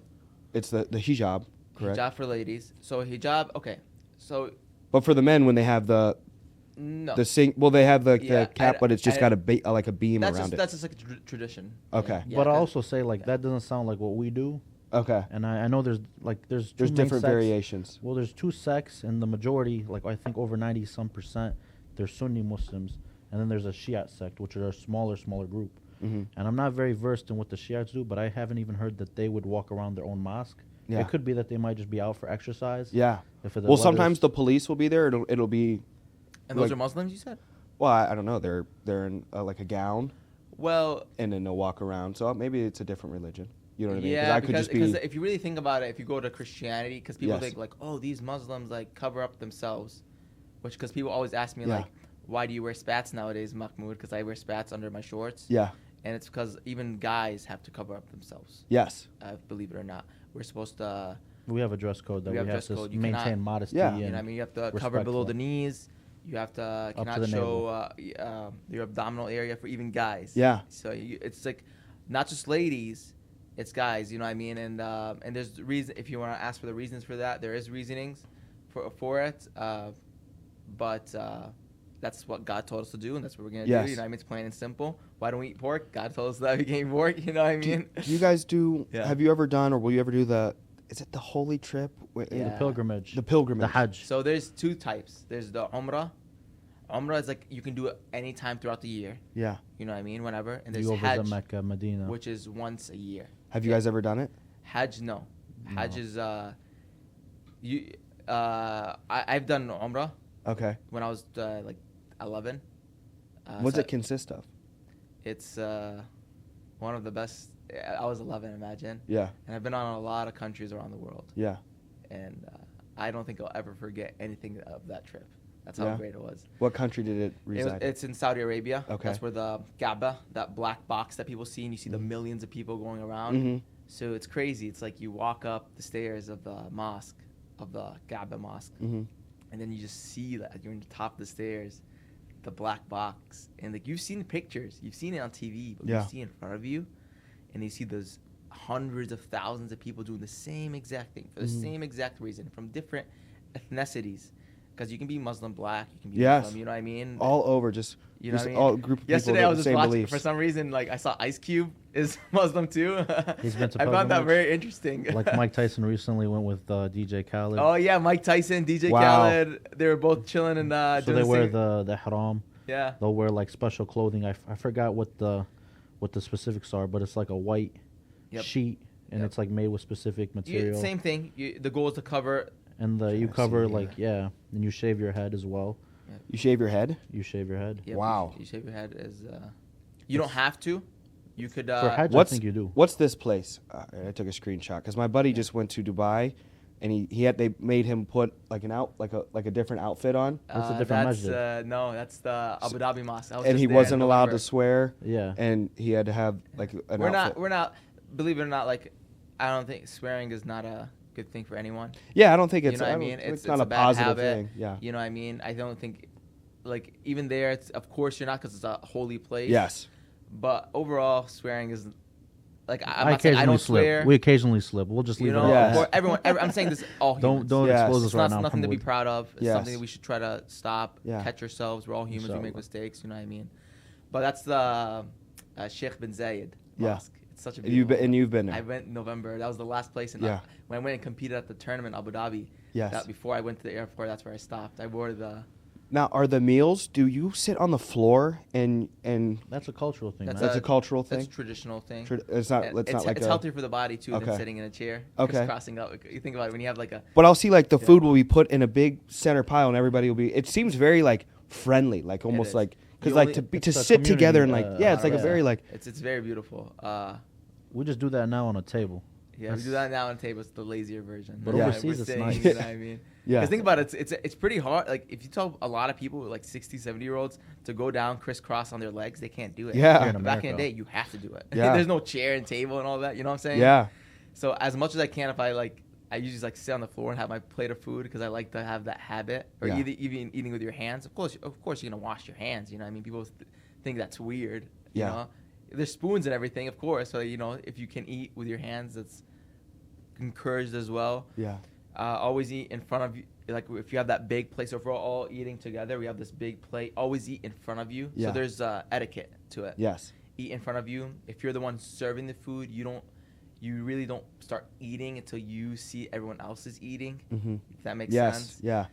it's the hijab, correct? Hijab for ladies. So hijab. Okay. So But for the men, when they have the no. they have the Yeah, cap, but it's just got like a beam that's around just it. that's just like a tradition. Okay. Yeah, But I 'cause- also say like that doesn't sound like what we do. Okay. And I know there's There's two main different sects. variations. Well, there's two sects, and the majority, like I think over 90% they're Sunni Muslims, and then there's a Shiite sect, which are a smaller group. Mm-hmm. And I'm not very versed in what the Shiites do, but I haven't even heard that they would walk around their own mosque. Yeah. It could be that they might just be out for exercise. Yeah. If the Well, weather's- sometimes the police will be there. It'll be. And those like- are Muslims, you said? Well, I don't know. They're in like a gown, Well, and then they'll walk around. So maybe it's a different religion. You know what I mean? yeah, I could just because be. if you really think about it, if you go to Christianity, because people Yes. think like, oh, these Muslims like cover up themselves, which because people always ask me Yeah. like, why do you wear spats nowadays, Mahmoud? Because I wear spats under my shorts. Yeah. And it's because even guys have to cover up themselves. Yes. Believe it or not, we're supposed to. we have a dress code that We we have have dress to code. You maintain cannot- modesty. Yeah. And You know what I mean? You have to cover below respectful. the knees. You have to to cannot the show your abdominal area for even guys. Yeah. So it's like not just ladies, it's guys. You know what I mean? And there's reason if you want to ask for the reasons for that, there is reasonings for it. But that's what God told us to do, and that's what we're gonna Yes. do. You know what I mean? It's plain and simple. Why don't we eat pork? God told us that we can eat pork. You know what I mean? Do you guys do? Yeah. Have you ever done, or will you ever do the? Is it the holy trip? Yeah. The pilgrimage. The pilgrimage. The Hajj. So there's two types. There's the Umrah. Umrah is like you can do it anytime throughout the year. Yeah. You know what I mean? Whenever. And there's you go Hajj, visit Mecca, Medina. which is once a year. Have you guys ever done it? Hajj, no. No. Hajj is I've done Umrah Okay. when I was like 11. What's so it consist of? It's one of the best. I was 11, imagine. Yeah. And I've been on a lot of countries around the world. Yeah. And I don't think I'll ever forget anything of that trip. That's how Yeah. great it was. What country did it reside? It's in Saudi Arabia. Okay. That's where the Kaaba, that black box that people see, and you see the Mhm. millions of people going around. Mhm. So it's crazy. It's like you walk up the stairs of the mosque, of the Kaaba mosque, Mhm. and then you just see that you're on the top of the stairs, the black box, and like you've seen the pictures, you've seen it on TV, but Yeah. you see it in front of you, and you see those hundreds of thousands of people doing the same exact thing for the Mhm. same exact reason from different ethnicities. because you can be Muslim black, you can be Yes. Muslim, you know what I mean? All over, just You know just what I mean? all group of Yesterday people I with was the just same watching, beliefs. for some reason, like I saw Ice Cube is Muslim too. He's been to I found that pilgrimage. very interesting. Like Mike Tyson recently went with DJ Khaled. Oh yeah, Mike Tyson, DJ Wow. Khaled, they were both chilling and so doing they wear sing- the haram. yeah. They'll wear like special clothing. I forgot what the specifics are, but it's like a white Yep. sheet, and Yep. it's like made with specific material. Same thing. The goal is to cover. And you Trying to cover see like and you shave your head as well. You shave your head? You shave your head. Yep, Wow. You shave your head as. You don't have to. You could. For Hajj, I What's think you do. What's this place? I took a screenshot because my buddy just went to Dubai, and they made him put like a different outfit on, What's the different that's, masjid? no, that's the Abu Dhabi Mosque. I was and just he there in wasn't allowed to November. swear, Yeah. and he had to have like an We're outfit. not. Believe it or not, like I don't think swearing is not a good thing for anyone. Yeah, I don't think You it's. know what I don't- mean? It's It's not a a bad positive habit. thing. Yeah. You know what I mean? I don't think, like even there, it's of course you're not because it's a holy place. Yes. But overall, swearing is like I'm I not saying I occasionally don't slip. swear. We occasionally slip. We'll just You leave know, it Yeah. at for that. everyone. I'm saying this all humans. Don't Yes. expose us It's right not now. nothing to be Mahmoud. proud of. It's Yes. something that we should try to stop, Yeah. catch ourselves. We're all humans. We Inshallah. make mistakes. You know what I mean? But that's the Sheikh bin Zayed Yeah. Mosque. It's such a You've beautiful. been there. I went in November. That was the last place. Yeah. When I went and competed at the tournament in Abu Dhabi. Yes. That before I went to the airport, that's where I stopped. I wore the. Now, are the meals? Do you sit on the floor and That's a cultural thing, That's man. that's a cultural thing? That's a traditional thing. It's not. And It's not like it's a. healthier for the body too Okay. than sitting in a chair. Okay. Crisscrossing up. You think about it when you have like a. But I'll see like the Yeah. food will be put in a big center pile and everybody will be. It seems very like friendly, like almost is. like because You like only- to It's a sit together and community, like yeah, it's like a yeah. very like It's very beautiful. We just do that now on a table. Yeah, we do that now on table. It's the lazier version. But Yeah. overseas, We're it's sitting, nice. You know what I mean? yeah. Because think about it, it's pretty hard. Like if you tell a lot of people, like 60, 70-year-olds, to go down crisscross on their legs, they can't do it. Yeah. Here in Back in the America. day, you have to do it. Yeah. There's no chair and table and all that. You know what I'm saying? Yeah. So as much as I can, if I usually like sit on the floor and have my plate of food because I like to have that habit. Or Yeah. even eating with your hands. Of course, you're gonna wash your hands. You know what I mean? People think that's weird. You Yeah. know? There's spoons and everything, of course. So you know, if you can eat with your hands, that's encouraged as well. Yeah. Always eat in front of you. Like if you have that big plate, so if we're all eating together, we have this big plate. Always eat in front of you. Yeah. So there's etiquette to it. Yes. Eat in front of you. If you're the one serving the food, you really don't start eating until you see everyone else is eating. Mm-hmm. If that makes Yes. sense. Yeah.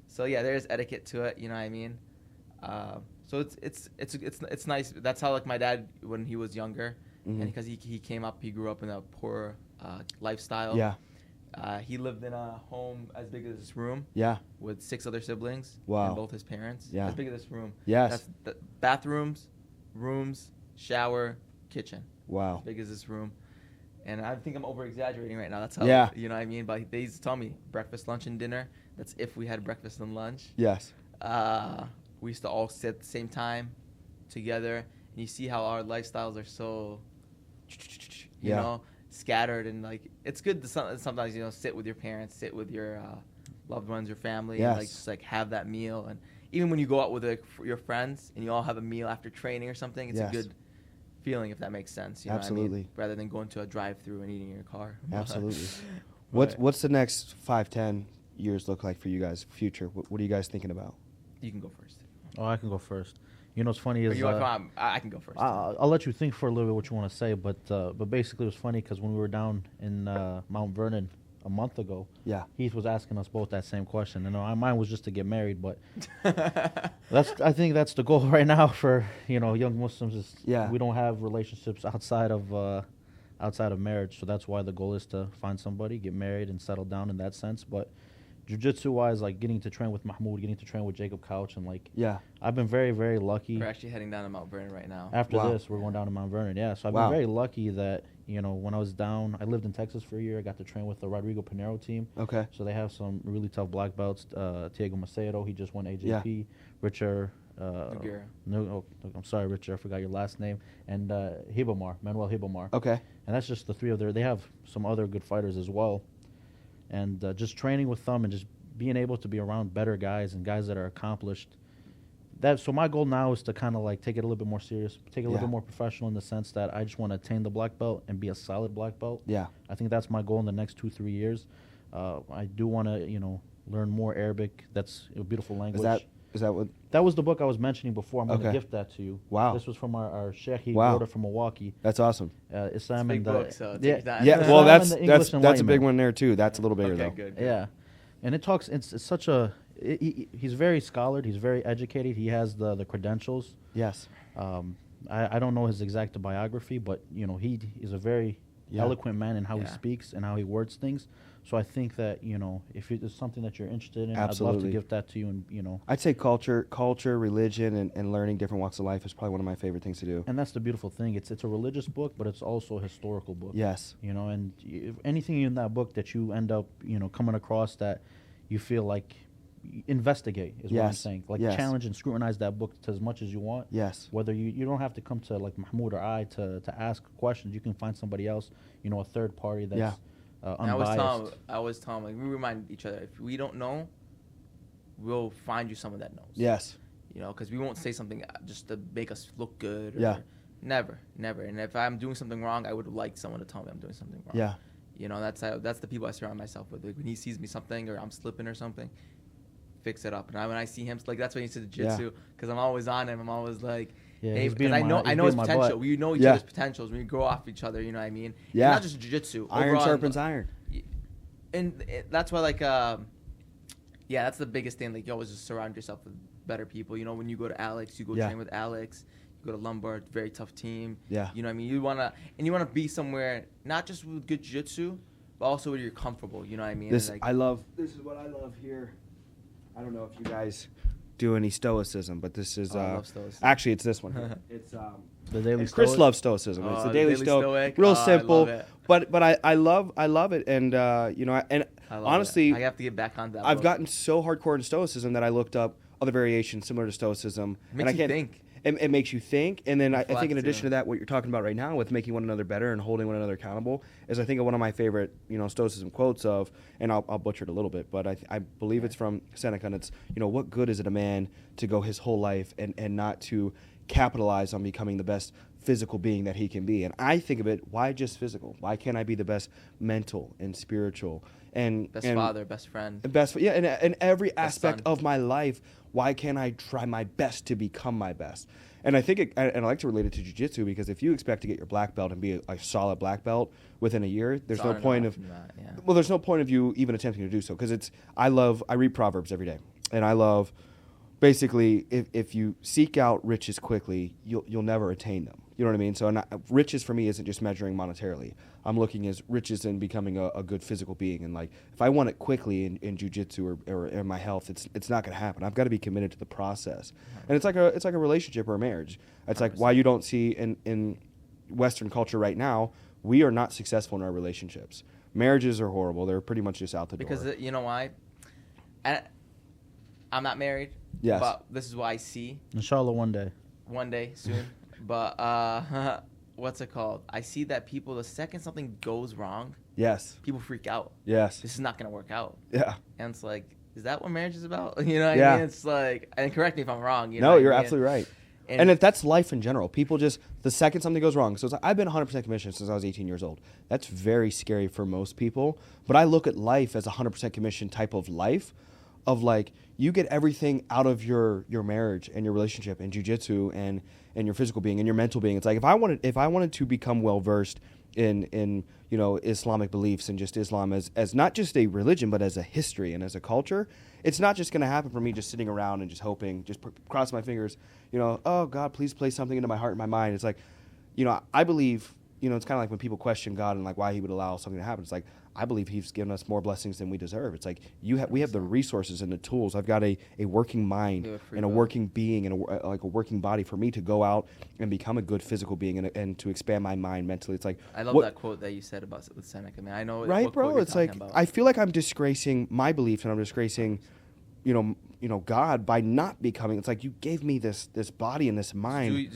So yeah, there's etiquette to it. You know what I mean? So it's nice. That's how like my dad when he was younger, Mhm. and because he he grew up in a poor lifestyle. Yeah. He lived in a home as big as this room Yeah. with 6 other siblings. Wow. And both his parents. Yeah. As big as this room. Yes. That's the bathrooms, rooms, shower, kitchen. Wow. As big as this room. And I think I'm over exaggerating right now. That's how Yeah. you know what I mean. But they used to tell me breakfast, lunch, and dinner. That's if we had breakfast and lunch. Yes. We used to all sit at the same time together, and you see how our lifestyles are so, you Yeah. know, scattered, and like it's good to sometimes sit with your parents, sit with your loved ones, your family, and like Yes. just like have that meal. And even when you go out with your friends and you all have a meal after training or something, it's Yes. a good feeling if that makes sense. You know what I Absolutely. mean? Rather than going to a drive-through and eating in your car. Absolutely. But What's the next 5-10 years look like for you guys? Future. What are you guys thinking about? You can go first. Oh, I can go first. You know what's funny Or is you want to come on? I can go first. I'll let you think for a little bit what you want to say, but basically it was funny because when we were down in Mount Vernon a month ago, Yeah. Heath was asking us both that same question, and mine was just to get married, but I think that's the goal right now for young Muslims is Yeah. we don't have relationships outside of marriage, so that's why the goal is to find somebody, get married, and settle down in that sense. But jiu-jitsu wise, like getting to train with Mahmoud, getting to train with Jacob Couch, and like Yeah. I've been very, very lucky. We're actually heading down to Mount Vernon right now. After Wow. this, we're going down to Mount Vernon. Yeah, so I've Wow. been very lucky that when I was down, I lived in Texas for a year. I got to train with the Rodrigo Pinero team. Okay. So they have some really tough black belts. Tiago Macedo, he just won AJP. Richard. Nogueira. I'm sorry, Richard. I forgot your last name. And Manuel Hibomar. Okay. And that's just the three of their. They have some other good fighters as well. And just training with them and just being able to be around better guys and guys that are accomplished. So my goal now is to kind of like take it a little bit more serious, take it a little Yeah. bit more professional in the sense that I just want to attain the black belt and be a solid black belt. Yeah. I think that's my goal in the next 2-3 years. I do want to, learn more Arabic. That's a beautiful language. Is that what? That was the book I was mentioning before. I'm going to Okay. gift that to you. Wow. This was from our sheikh. He Wow. wrote it from Milwaukee. That's awesome. Islam Big and the book, so yeah, take that. Yeah, Islam well, and that's the English that's a big Enlightenment. one there too. That's a little bigger Okay, though. good. Yeah, and it talks. It's such a. He's very scholared. He's very educated. He has the credentials. Yes. I don't know his exact biography, but you know he is a very eloquent man in how he speaks and how he words things. So I think that if it's something that you're interested in, Absolutely. I'd love to give that to you. And I'd say culture, religion, and learning different walks of life is probably one of my favorite things to do. and that's the beautiful thing. It's a religious book, but it's also a historical book. Yes. And if anything in that book that you end up coming across that you feel like investigate is what I'm Yes. saying. Like Yes. challenge and scrutinize that book to as much as you want. Yes. Whether you don't have to come to like Mahmoud or I to ask questions. You can find somebody else, a third party that's And unbiased. I always tell him, like, we remind each other, if we don't know, we'll find you someone that knows. Yes. Because we won't say something just to make us look good. Yeah. Never. And if I'm doing something wrong, I would like someone to tell me I'm doing something wrong. Yeah. That's the people I surround myself with. Like, when he sees me something or I'm slipping or something, fix it up. And when I see him, like, that's when he says jiu-jitsu, because I'm always on him. I'm always like, hey, because I know his potential. We know each other's potentials. We grow off each other. You know what I mean? Yeah. And not just jiu-jitsu. Iron overall, sharpens iron. And that's why, like, that's the biggest thing. Like, you always just surround yourself with better people. When you go to Alex, you go train with Alex. You go to Lombard, very tough team. Yeah. You know what I mean? You wanna be somewhere not just with good jiu-jitsu, but also where you're comfortable. You know what I mean? This like, This is what I love here. I don't know if you guys do any stoicism, but this is I love stoicism. actually it's this one. Here. It's The Daily Chris Stoic? loves stoicism. It's the Daily Stoic. Real simple, I love it. but I love it, and honestly, I have to get back on that. I've book. gotten so hardcore in stoicism that I looked up other variations similar to stoicism. It makes you think. It makes you think, and then I think in addition too. to that, what you're talking about right now with making one another better and holding one another accountable is, I think, one of my favorite, stoicism quotes of, and I'll butcher it a little bit, but I believe it's from Seneca, and it's, what good is it a man to go his whole life and not to capitalize on becoming the best physical being that he can be? And I think of it, why just physical? Why can't I be the best mental and spiritual and best father, best friend, in every aspect son. of my life? Why can't I try my best to become my best? And I think and I like to relate it to jiu-jitsu, because if you expect to get your black belt and be a solid black belt within a year, there's no point of there's no point of you even attempting to do so, because I read Proverbs every day, and I love, basically, if you seek out riches quickly, you'll never attain them. You know what I mean? So riches for me isn't just measuring monetarily. I'm looking as riches in becoming a good physical being. And like, if I want it quickly in jiu-jitsu or in my health, it's not going to happen. I've got to be committed to the process. And it's like a relationship or a marriage. It's 100%. Like why you don't see in Western culture right now, we are not successful in our relationships. Marriages are horrible. They're pretty much just out the door. Because you know why? I'm not married. Yes. But this is what I see. Inshallah, one day. One day soon. But what's it called? I see that people, the second something goes wrong, yes, people freak out. Yes. This is not going to work out. Yeah. And it's like, is that what marriage is about? You know what Yeah. I mean? It's like, and correct me if I'm wrong. You know No, what I you're mean? absolutely right. And if that's life in general, people just, the second something goes wrong. So it's like, I've been 100% commission since I was 18 years old. That's very scary for most people. But I look at life as a 100% commission type of life, of like, you get everything out of your marriage and your relationship and jiu-jitsu and your physical being and your mental being. It's like, if I wanted to become well versed in Islamic beliefs and just Islam as not just a religion but as a history and as a culture, it's not just going to happen for me just sitting around and just hoping, just cross my fingers, oh God, please place something into my heart and my mind. It's like, I believe, it's kind of like when people question God and like why he would allow something to happen. It's like, I believe he's given us more blessings than we deserve. It's like we have the resources and the tools. I've got a working mind and a working being and a working body for me to go out and become a good physical being and to expand my mind mentally. It's like, I love that quote that you said about with Seneca. Man, I know, right, what bro? Quote It's you're like talking about. I feel like I'm disgracing my beliefs and I'm disgracing, God by not becoming. It's like, you gave me this body and this mind.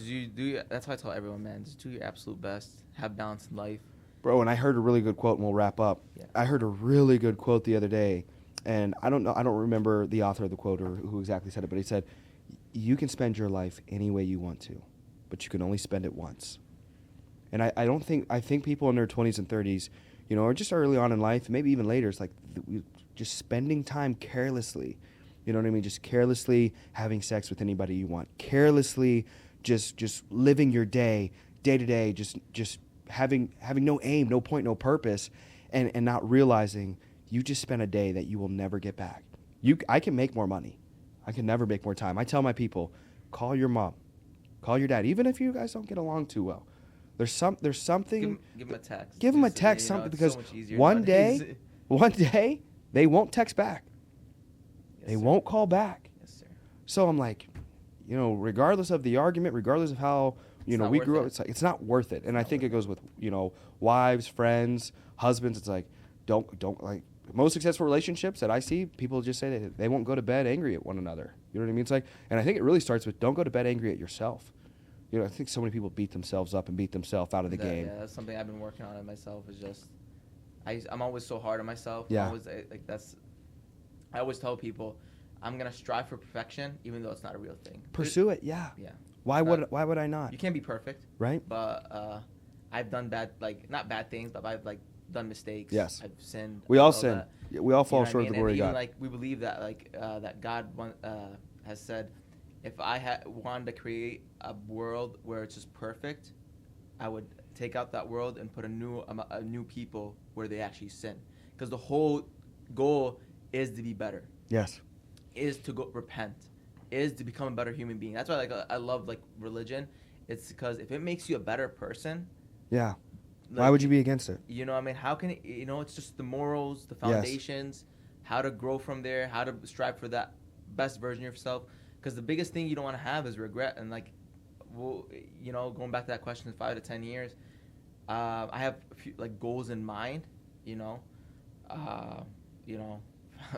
That's why I tell everyone, man, just do your absolute best. Have balance in life. Bro, and I heard a really good quote, and we'll wrap up. Yeah. I heard a really good quote the other day, and I don't remember the author of the quote or who exactly said it, but he said, you can spend your life any way you want to, but you can only spend it once. And I think people in their 20s and 30s, or just early on in life, maybe even later, it's like, we just spending time carelessly. You know what I mean? Just carelessly having sex with anybody you want. Carelessly just living your day to day, just having no aim, no point, no purpose, and not realizing you just spent a day that you will never get back. I can make more money. I can never make more time. I tell my people, call your mom, call your dad, even if you guys don't get along too well. There's something. Give them a text. Give them a text, something, because one day they won't text back. Yes, they won't call back. Yes, sir. So I'm like, regardless of the argument, regardless of how we grew up, it's not worth it. And I think it goes with wives, friends, husbands. It's like don't like most successful relationships that I see. People just say that they won't go to bed angry at one another. You know what I mean? It's like, and I think it really starts with don't go to bed angry at yourself. I think so many people beat themselves up and beat themselves out of the game. Yeah, that's something I've been working on in myself. Is just I'm always so hard on myself. Yeah. I always tell people I'm gonna strive for perfection, even though it's not a real thing. Pursue it. Yeah. Yeah. Why would I not? You can't be perfect. Right. But I've done not bad things, but I've done mistakes. Yes. I've sinned. We all sin. We all fall short of the glory of God. Like we believe that that God has said, if I wanted to create a world where it's just perfect, I would take out that world and put a new people where they actually sin, because the whole goal is to be better. Yes. Is to go repent, is to become a better human being. That's why I love religion. It's because if it makes you a better person. Yeah. Why would you be against it? I mean, how can it, it's just the morals, the foundations, how to grow from there, how to strive for that best version of yourself. Because the biggest thing you don't want to have is regret. And going back to that question, 5 to 10 years, I have a few goals in mind.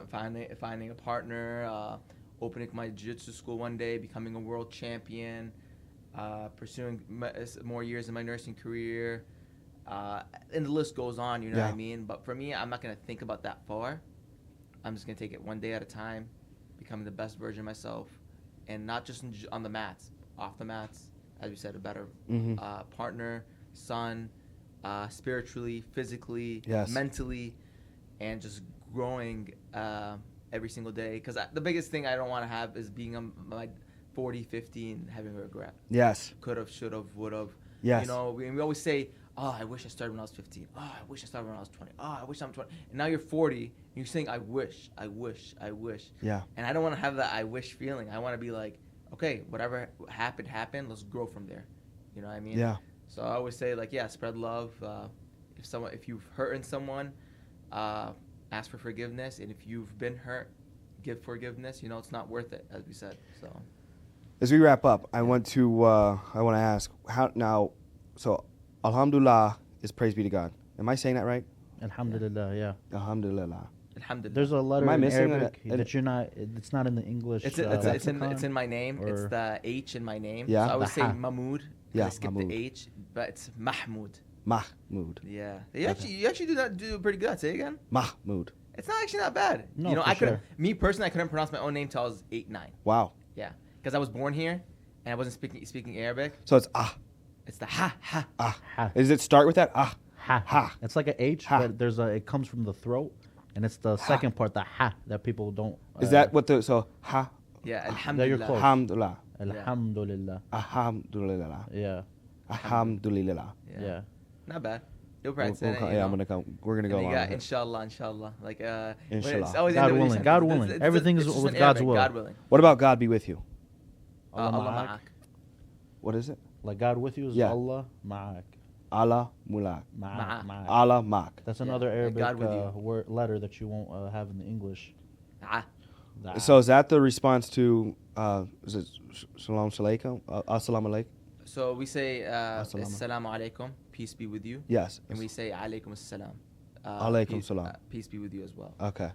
Finding a partner, opening my jiu-jitsu school one day, becoming a world champion, pursuing more years in my nursing career, and the list goes on. You know what I mean? But for me, I'm not gonna think about that far. I'm just gonna take it one day at a time, becoming the best version of myself, and not just on the mats, off the mats. As we said, a better partner, son, spiritually, physically, mentally, and just growing every single day. Because the biggest thing I don't want to have is being my 40, 50 and having regret. Yes. Could have, should have, would have. Yes. We always say, oh, I wish I started when I was 15. Oh, I wish I started when I was 20. Oh, I wish I'm 20. And now you're 40, and you're saying, I wish. Yeah. And I don't want to have that I wish feeling. I want to be like, okay, whatever happened. Let's grow from there. You know what I mean? Yeah. So I always say, spread love. If you've hurted someone, ask for forgiveness. And if you've been hurt, give forgiveness. It's not worth it, as we said. So, as we wrap up, I want to ask how now. So, Alhamdulillah is praise be to God. Am I saying that right? Alhamdulillah, yeah. Alhamdulillah. Alhamdulillah. There's a letter in Arabic that you're not. It's not in the English. It's in my name. It's the H in my name. Yeah. So I would say Mahmoud. Yeah. I skip the H, but it's Mahmoud. Mahmoud. Yeah. You actually do pretty good. Say it again. Mahmoud. It's not actually not bad. No, me personally, I couldn't pronounce my own name till I was 8, 9. Wow. Yeah. Because I was born here, and I wasn't speaking Arabic. So it's ah. It's the ha. Ha. Does it start with that? Ah. Ha. It's like an H, Ha. but it comes from the throat, and it's the second part, the ha, that people don't. Is that what ha? Yeah. There you're Alhamdulillah. close. Alhamdulillah. Alhamdulillah. Alhamdulillah. Yeah. Alhamdulillah. Yeah. Not bad. You'll practice it. I'm gonna come. We're gonna go and along. You got with it. inshallah. Inshallah. God willing. Everything is with God's will. God willing. What about God be with you? Allah ma'ak. What is it? Like God with you is Allah ma'ak. Allah mulak. Ma'ak. Allah mak. That's another Arabic with letter that you won't have in the English. So is that the response to is it salam alaikum? Assalamu alaikum? So we say assalamu alaikum, peace be with you. Yes. And we say alaikum assalam. Alaikum salam. Peace be with you as well. Okay.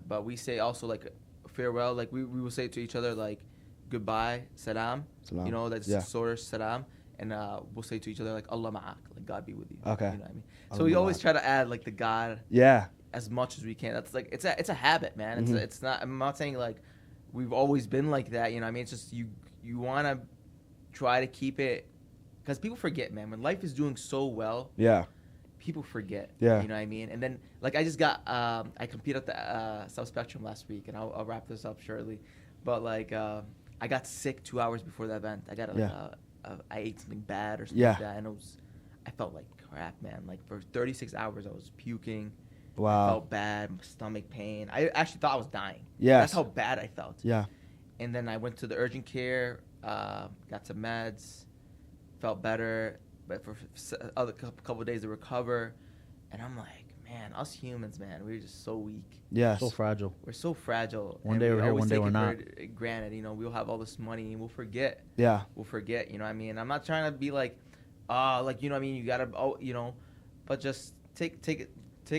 But we say also farewell, we will say to each other goodbye, salam. That's sort of salam. And we'll say to each other Allah ma'ak, God be with you. Okay. You know what I mean? So we always try to add the God. Yeah. As much as we can. That's it's a habit, man. Mm-hmm. It's not. I'm not saying we've always been like that. You know what I mean? It's just you want to try to keep it, because people forget, man. When life is doing so well, people forget. Yeah. You know what I mean? And then like I just got I competed at the South Spectrum last week, and I'll wrap this up shortly. But like I got sick 2 hours before the event. I got I ate something bad or something like that, and I felt like crap, man. Like for 36 hours I was puking. Wow. I felt bad, stomach pain. I actually thought I was dying. Yes. That's how bad I felt. Yeah. And then I went to the urgent care, got some meds, felt better, but for other couple of days to recover. And I'm like, man, us humans, man, we're just so weak. Yes. So fragile. We're so fragile. One day we're here, one day we're not. Granted, you know, we'll have all this money and we'll forget. Yeah. We'll forget, you know what I mean? I'm not trying to be like, like, you know what I mean? You got to, you know, but just take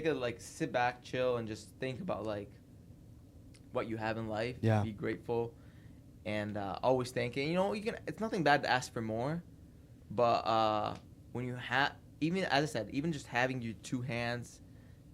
it, like, sit back, chill, and just think about, like, what you have in life. Yeah. Be grateful. And always thinking, you know, it's nothing bad to ask for more, but when you have, even as I said, even just having your two hands,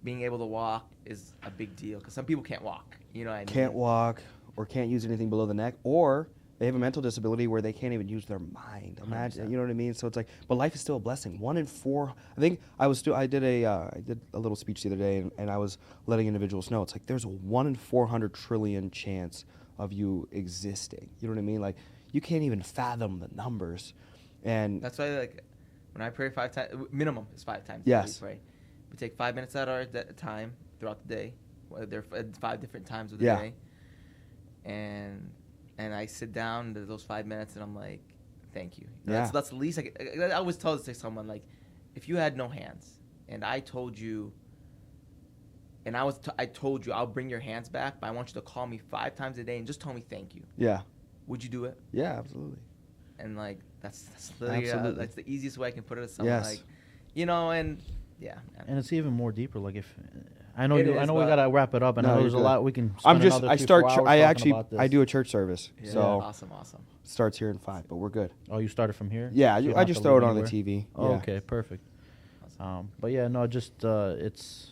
being able to walk is a big deal, because some people can't walk. You know what I mean? Can't walk or can't use anything below the neck, or they have a mental disability where they can't even use their mind. Imagine, 100%. you know what I mean? So it's like, but life is still a blessing. 1 in 4. I think I did a little speech the other day, and I was letting individuals know it's like there's a 1 in 400 trillion chance of you existing. You know what I mean? Like you can't even fathom the numbers, and that's why, like, when I pray 5 times, minimum is 5 times. Yes. We pray. We take 5 minutes at our time throughout the day. There are 5 different times of the Yeah. day, and I sit down to those 5 minutes and I'm like, thank you. Yeah. That's the least I always tell this to someone, like, if you had no hands and I told you, and I told you I'll bring your hands back, but I want you to call me 5 times a day and just tell me thank you. yeah, Would you do it? yeah, absolutely. And like that's literally, Absolutely. that's the easiest way I can put it to someone. Yes. Like, you know, and yeah. Man. And it's even more deeper. Like if I know It I is, know we but- gotta wrap it up, and No, I know there's a you're lot good. we can. I'm Spend just another I 3-4 start hours I talking actually about this. I do a church service, Yeah. so Awesome. starts here in 5, but we're good. Oh, you started from here? Yeah, So you don't I have just to throw leave it on the anywhere? TV. Oh, Yeah. okay, perfect. Awesome. But yeah, no, just it's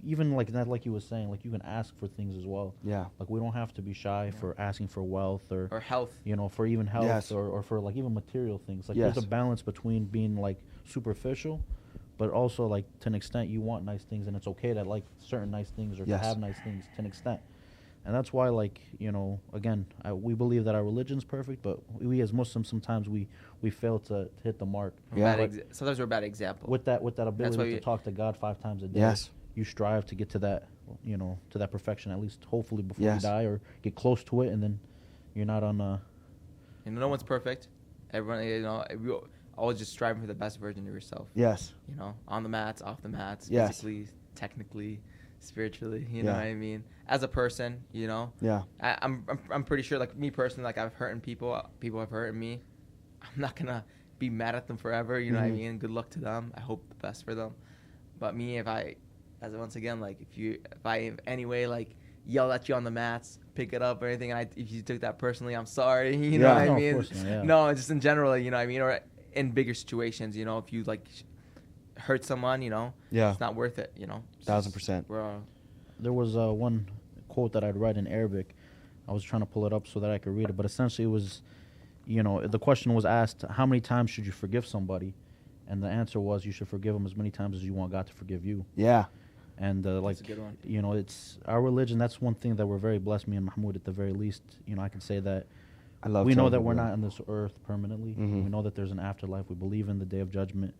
even like that, like you were saying, like you can ask for things as well. Yeah. Like we don't have to be shy for asking for wealth or health. you know, for even health Yes. or for like even material things. Like Yes. there's a balance between being like superficial, but also like to an extent you want nice things, and it's okay to like certain nice things or Yes. to have nice things to an extent. And that's why, like, you know, again, we believe that our religion's perfect, but we as Muslims sometimes we fail to hit the mark. Yeah. Sometimes we're a bad example. With that ability why to we- talk to God 5 times a day, Yes. you strive to get to that, you know, to that perfection at least, hopefully before Yes. you die, or get close to it, and then you're not on And no one's perfect. Everyone, you know, we always just striving for the best version of yourself. Yes. You know, on the mats, off the mats, Yes. physically, technically, spiritually. You know Yeah. what I mean? As a person, you know. Yeah. I'm pretty sure, like me personally, like I've hurt people. People have hurt me. I'm not gonna be mad at them forever. You know what I Mhm. mean? Good luck to them. I hope the best for them. But me, once again, like if I in any way like yell at you on the mats, pick it up or anything, and if you took that personally, I'm sorry. You know Yeah. what No, I of mean? course not, yeah. No, just in general, you know what I mean? Or in bigger situations, you know, if you like hurt someone, you know, Yeah. it's not worth it. You know, 1000%. There was one quote that I'd read in Arabic. I was trying to pull it up so that I could read it, but essentially it was, you know, the question was asked, how many times should you forgive somebody? And the answer was, you should forgive them as many times as you want God to forgive you. Yeah. And like, a good one. you know, it's our religion. That's one thing that we're very blessed, me and Mahmoud, at the very least. You know, I can say that I love we know telling that people we're not on this earth permanently. Mhm. We know that there's an afterlife. We believe in the day of judgment.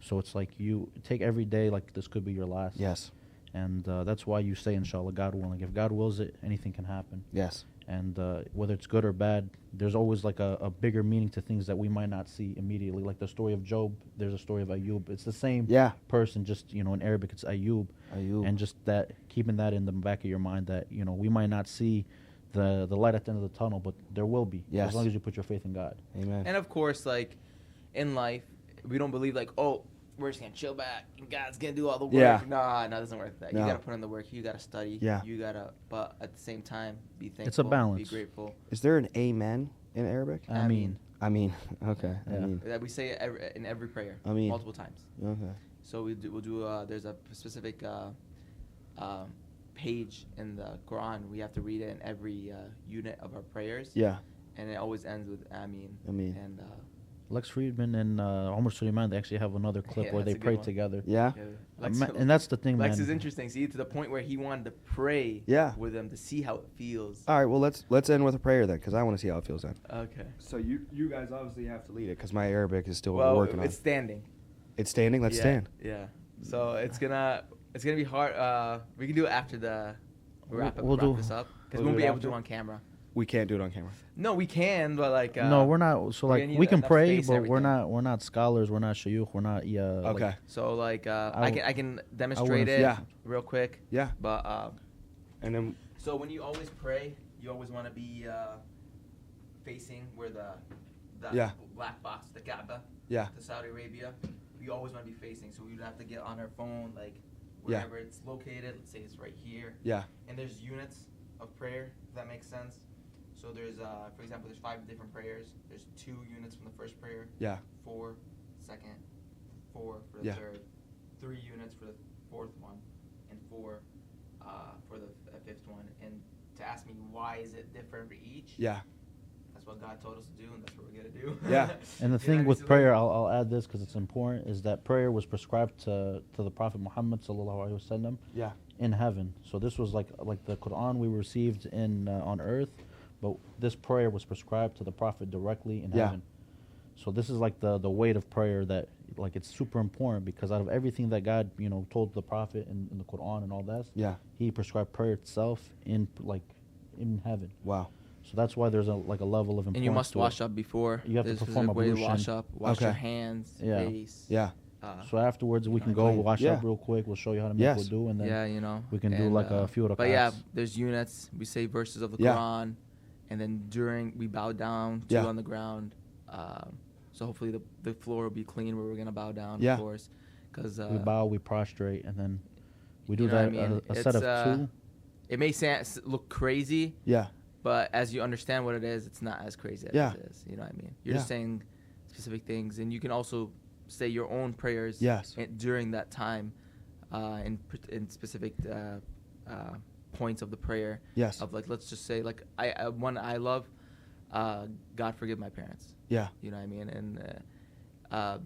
So it's like you take every day like this could be your last. Yes. And that's why you say, inshallah, God willing. If God wills it, anything can happen. Yes. And whether it's good or bad, there's always like a bigger meaning to things that we might not see immediately. Like the story of Job, there's a story of Ayub. It's the same Yeah. person, just, you know, in Arabic it's Ayub. Ayub. And just that, keeping that in the back of your mind that, you know, we might not see the light at the end of the tunnel, but there will be. Yes. As long as you put your faith in God. Amen. And of course, like in life, we don't believe like, oh, we're just gonna chill back and God's gonna do all the work. Yeah. Nah, it doesn't work that. No. You gotta put in the work. You gotta study. Yeah. You gotta, but at the same time, be thankful. It's a balance. Be grateful. Is there an amen in Arabic? I mean, I mean, okay. I Yeah. mean, That we say it in every prayer. I mean. multiple times. okay. So we'll do. There's a specific page in the Quran. We have to read it in every unit of our prayers. Yeah. And it always ends with Ameen. Ameen. And Lex Friedman and Omar Suleiman, they actually have another clip Yeah, where they that's a good pray one. together. Yeah. And that's the thing, Lex man. is interesting. See, to the point where he wanted to pray Yeah. with them to see how it feels. All right. Well, let's end with a prayer then, because I want to see how it feels then. Okay. So you guys obviously have to lead it, because my Arabic is still Well, working on. it's standing. It's standing. Let's Yeah, stand. Yeah. So it's gonna be hard. We can do it after we wrap this up, because we won't be able to do it on camera. We can't do it on camera. No, we can, but like. No, we're not. So we're like gonna need we can enough pray, space but and we're everything. not scholars. We're not shayukh. We're not. Okay. Like, So like I I can demonstrate it Yeah. real quick. Yeah. But And then so when you always pray, you always want to be facing where the Yeah. black box, the Kaaba, yeah. to Saudi Arabia. We always want to be facing, so we'd have to get on our phone, like Yeah. wherever it's located. Let's say it's right here. Yeah. And there's units of prayer, if that makes sense. So there's, for example, there's 5 different prayers. There's 2 units from the first prayer. Yeah. 4 second, 4 for the Yeah. third, 3 units for the 4th one, and 4 for the 5th one. And to ask me why is it different for each? Yeah. That's what God told us to do, and that's what we're gonna do. Yeah. and the thing with prayer, I'll add this because it's important, is that prayer was prescribed to the Prophet Muhammad sallallahu alaihi wasallam Yeah. in heaven. So this was like the Quran we received in on earth, but this prayer was prescribed to the Prophet directly in Yeah. heaven. So this is like the weight of prayer that like it's super important, because out of everything that God told the Prophet in the Quran and all that, Yeah. He prescribed prayer itself in heaven. Wow. So that's why there's a level of importance. And you must to wash it. up before. You have to There's a perform specific way to ablution. wash up. Wash Okay. your hands, Yeah. face. Yeah. So afterwards we can go Clean. wash Yeah. up real quick. We'll show you how to make Yes. wudu, and then Yeah, we can do and, like a few rakats. But yeah, there's units. We say verses of the Yeah. Quran, and then we bow down, 2 Yeah. on the ground. So hopefully the floor will be clean where we're gonna bow down, Yeah. of course, because we bow, we prostrate, and then we do you know what that I mean? a set of It's, 2. It may look crazy, Yeah. but as you understand what it is, it's not as crazy as Yeah. it is. You know what I mean? You're just Yeah. saying specific things, and you can also say your own prayers Yes. during that time, in specific points of the prayer. Yes. Of like, let's just say, like one I love, God forgive my parents. Yeah. You know what I mean? And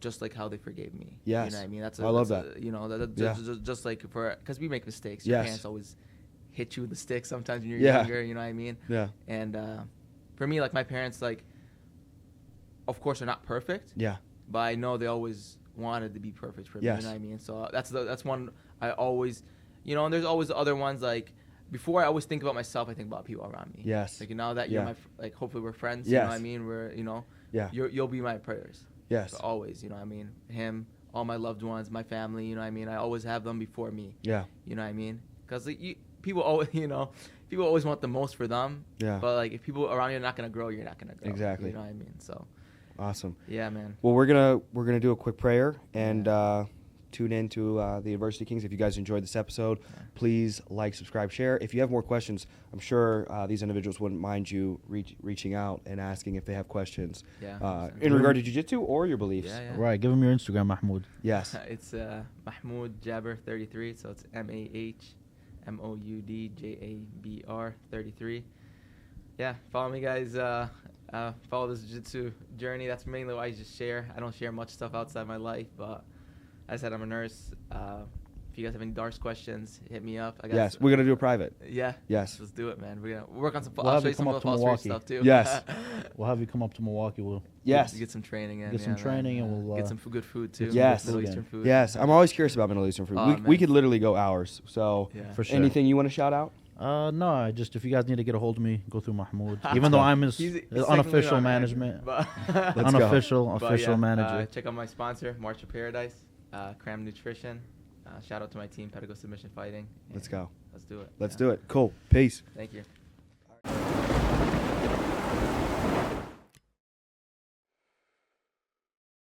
just like how they forgave me. Yes. You know what I mean? I love that's that. just like because we make mistakes. Yes. Your parents always hit you with the stick sometimes when you're Yeah. younger. You know what I mean? Yeah. And for me, like my parents, like, of course, they're not perfect. Yeah. But I know they always wanted to be perfect for me. Yes. You know what I mean? So that's one I always, and there's always other ones like. Before I always think about myself, I think about people around me. Yes. Like now that Yeah. you're like hopefully we're friends. Yes. You know what I mean? We're Yeah. you'll be my prayers. Yes. So always, you know what I mean? Him, all my loved ones, my family, you know what I mean? I always have them before me. Yeah. You know what I mean? Because people always, people always want the most for them. Yeah. But like if people around you are not gonna grow, you're not gonna grow. Exactly. You know what I mean? So Awesome. yeah, man. Well, we're gonna do a quick prayer and tune in to the Adversity Kings. If you guys enjoyed this episode, please like, subscribe, share. If you have more questions, I'm sure these individuals wouldn't mind you reaching out and asking if they have questions Yeah. in regard to jiu-jitsu or your beliefs. Yeah. Right, give them your Instagram, Mahmoud. Yes. It's Mahmoud Jabr 33, so it's MahmoudJabr 33. Yeah, follow me, guys. Follow this jiu-jitsu journey. That's mainly why I just share. I don't share much stuff outside my life, but as I said, I'm a nurse. If you guys have any darts questions, hit me up. Yes, we're gonna do a private. Yeah. Yes. Let's do it, man. We're gonna work on some. We'll I'll have show you you some come of up the to false Milwaukee. stuff too. Yes. We'll have you come up to Milwaukee. We'll Yes. Get some training in. get some yeah, man. training, and we'll Get some good food too. Yes. Middle Food Eastern in. food. Yes. I'm always curious about Middle Eastern food. Oh, we man. could literally go hours. So, Yeah. For sure. anything you want to shout out? No, if you guys need to get a hold of me, go through Mahmoud. Even though I'm his He's unofficial technically not management, but- Let's go. official manager. Check out my sponsor, March of Paradise, Cram Nutrition. Shout out to my team, Pedigo Submission Fighting. Let's go. Let's do it. Let's do it. Cool. Peace. Thank you.